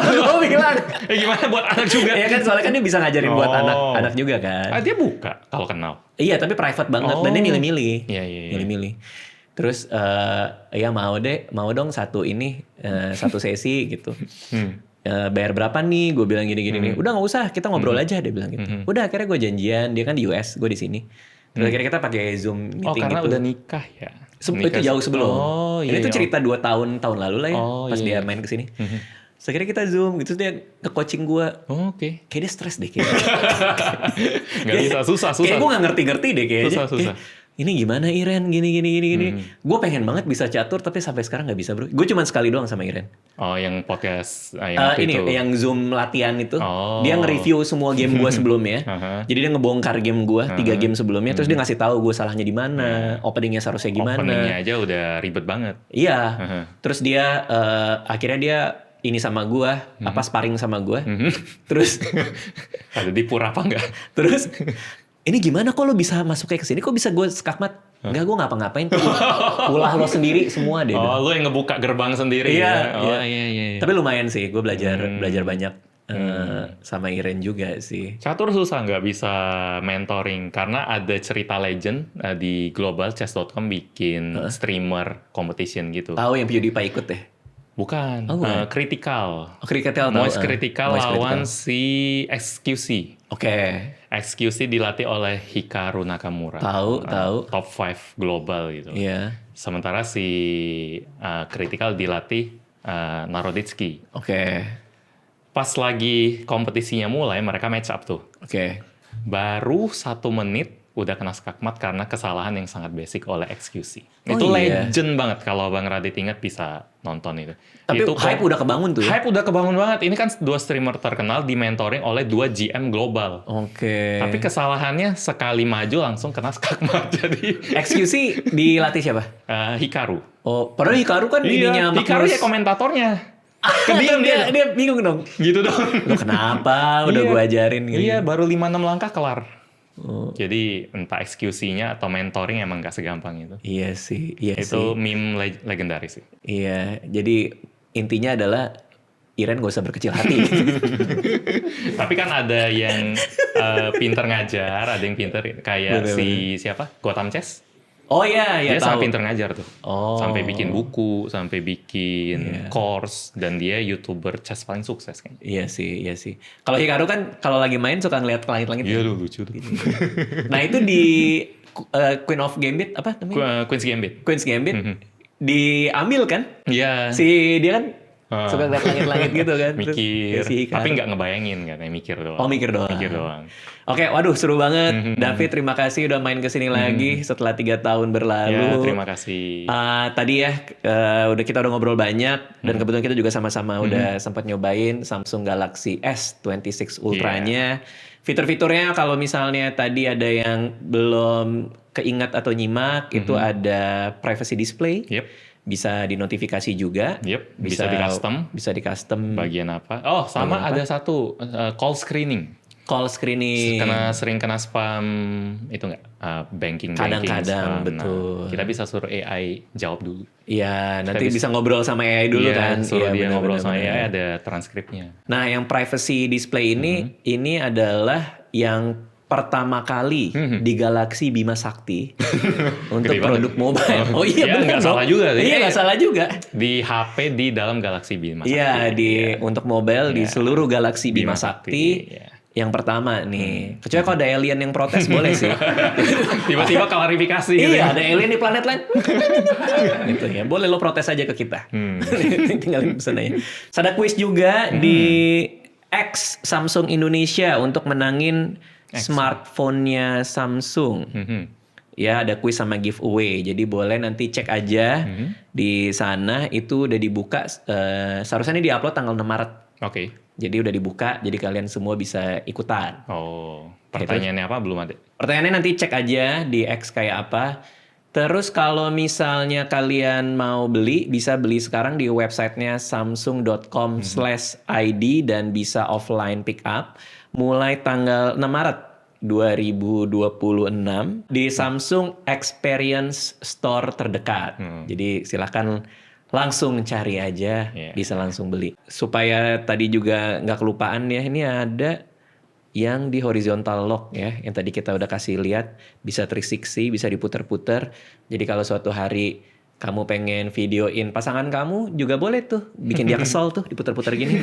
bilang. Gimana buat anak juga? Iya kan, soalnya kan dia bisa ngajarin buat anak juga kan. Dia buka kalau kenal. Iya, tapi private banget dan dia milih-milih. Iya. Milih-milih. Terus ya mau dong satu sesi gitu. Bayar berapa nih? Gue bilang gini-gini nih. Udah nggak usah, kita ngobrol aja, dia bilang gitu. Udah akhirnya gue janjian, dia kan di US, gue di sini. Terus akhirnya kita pakai Zoom meeting karena gitu. udah nikah ya. Itu jauh sebelum. Iya. Ini tuh cerita 2 tahun lalu lah ya, pas iya. dia main ke sini. Terus akhirnya kita Zoom gitu, terus dia nge-coaching gue. Oke. Kayak dia stres deh kayaknya. Gak bisa, susah. Kayak gue gak ngerti-ngerti deh kayaknya. Susah. Ini gimana Iren, gini. Gue pengen banget bisa catur, tapi sampai sekarang gak bisa bro. Gue cuma sekali doang sama Iren. Oh, yang podcast yang Ini itu. yang Zoom latihan itu. Dia nge-review semua game gue sebelumnya. Jadi dia ngebongkar game gue 3 game sebelumnya. Terus dia ngasih tahu gue salahnya di mana, openingnya seharusnya gimana. Openingnya aja udah ribet banget. Iya. Terus dia akhirnya dia ini sama gue, sparring sama gue. Terus ada di pura apa enggak? Terus ini gimana kok lo bisa masuk kayak kesini? Kok bisa gue skakmat? Enggak, gue ngapa-ngapain. Ulah lo sendiri semua deh. Lo yang ngebuka gerbang sendiri. Iya, ya? Iya. Tapi lumayan sih, gue belajar banyak sama Iren juga sih. Catur susah nggak bisa mentoring karena ada cerita legend di globalchess.com bikin streamer competition gitu. Tahu yang PewDiePie ikut deh? Bukan, Critical. Critical Moist Critical lawan si XQC. Oke. XQC dilatih oleh Hikaru Nakamura. Tahu. Top 5 global gitu. Iya. Sementara si Critical dilatih Naroditsky. Oke. Pas lagi kompetisinya mulai, mereka match up tuh. Oke. Baru 1 menit udah kena skakmat karena kesalahan yang sangat basic oleh XQC. Oh, itu iya. legend banget kalau Bang Radit ingat bisa nonton itu. Tapi itu hype udah kebangun tuh ya? Hype udah kebangun banget. Ini kan 2 streamer terkenal di mentoring oleh 2 GM global. Oke. Tapi kesalahannya sekali maju langsung kena skakmat. Jadi XQC dilatih siapa? Hikaru. Oh, padahal Hikaru kan ininya Hikaru ya komentatornya. Kediam dia bingung dong. Gitu dong. Lo kenapa? Udah gue ajarin gitu. Iya, baru 5-6 langkah kelar. Jadi entah XQC-nya atau mentoring emang gak segampang itu. Iya sih. Itu meme legendaris sih. Iya, jadi intinya adalah Iren gak usah berkecil hati. Tapi kan ada yang pinter ngajar, ada yang pinter kayak siapa? Gotham Chess. Oh iya, dia tahu. sangat pinter ngajar tuh. Sampai bikin buku, sampai bikin course, dan dia YouTuber chess paling sukses kayaknya. Iya sih. Kalau Hikaru kan kalau lagi main suka ngeliat ke langit-langit. Iya tuh lucu tuh. Nah itu di Queen of Gambit apa namanya? Queen's Gambit. Diambil kan? Iya. Si dia kan suka ngeliat langit-langit gitu kan. Mikir. Terus, tapi nggak ngebayangin katanya, mikir doang. Oh mikir doang. Oke, waduh seru banget. David, terima kasih udah main kesini lagi setelah 3 tahun berlalu. Ya, terima kasih. Tadi ya kita udah ngobrol banyak dan kebetulan kita juga sama-sama udah sempat nyobain Samsung Galaxy S26 Ultra-nya. Fitur-fiturnya kalau misalnya tadi ada yang belum keingat atau nyimak, itu ada privacy display. Bisa dinotifikasi juga. Bisa di custom. Bagian apa? Oh, sama ada satu call screening. Sering kena spam itu nggak? Banking. Kadang-kadang, betul. Nah, kita bisa suruh AI jawab dulu. Iya, nanti bisa ngobrol sama AI dulu kan. Suruh dia ngobrol sama AI, ada transkripnya. Nah, yang privacy display ini adalah yang pertama kali di Galaxy Bima Sakti untuk produk mobile. Oh iya, nggak salah juga. Iya, nggak salah juga. Di HP di dalam Galaxy Bima Sakti. Iya, untuk mobile di seluruh Galaxy Bima Sakti. Yang pertama nih, kecuali kalau ada alien yang protes boleh sih. Tiba-tiba klarifikasi. Iya, ada alien di planet lain. Gitu ya, boleh lo protes aja ke kita. Tinggalin pesan aja. Ada quiz juga di X Samsung Indonesia untuk menangin smartphone-nya Samsung. Ya, ada quiz sama giveaway. Jadi boleh nanti cek aja di sana. Itu udah dibuka. Seharusnya ini diupload tanggal 6 Maret. Oke. Jadi udah dibuka, jadi kalian semua bisa ikutan. Oh, pertanyaannya apa? Belum ada. Pertanyaannya nanti cek aja di X kayak apa. Terus kalau misalnya kalian mau beli, bisa beli sekarang di websitenya samsung.com/id dan bisa offline pick up mulai tanggal 6 Maret 2026 di Samsung Experience Store terdekat. Jadi silakan langsung cari aja, bisa langsung beli. Supaya tadi juga nggak kelupaan ya, ini ada yang di horizontal lock ya, yang tadi kita udah kasih lihat, bisa 360, bisa diputer-puter. Jadi kalau suatu hari kamu pengen videoin pasangan kamu, juga boleh tuh, bikin dia kesel tuh, diputer-puter gini.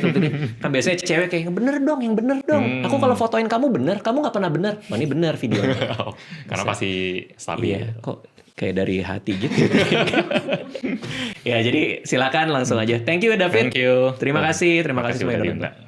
Kan biasanya cewek kayak, yang bener dong. Aku kalau fotoin kamu bener, kamu nggak pernah bener. Wah, ini bener videonya. Karena pasti stabil. Iya, kok kayak dari hati gitu. Ya, jadi silakan langsung aja. Thank you David. Thank you. Terima kasih semua yang udah nonton.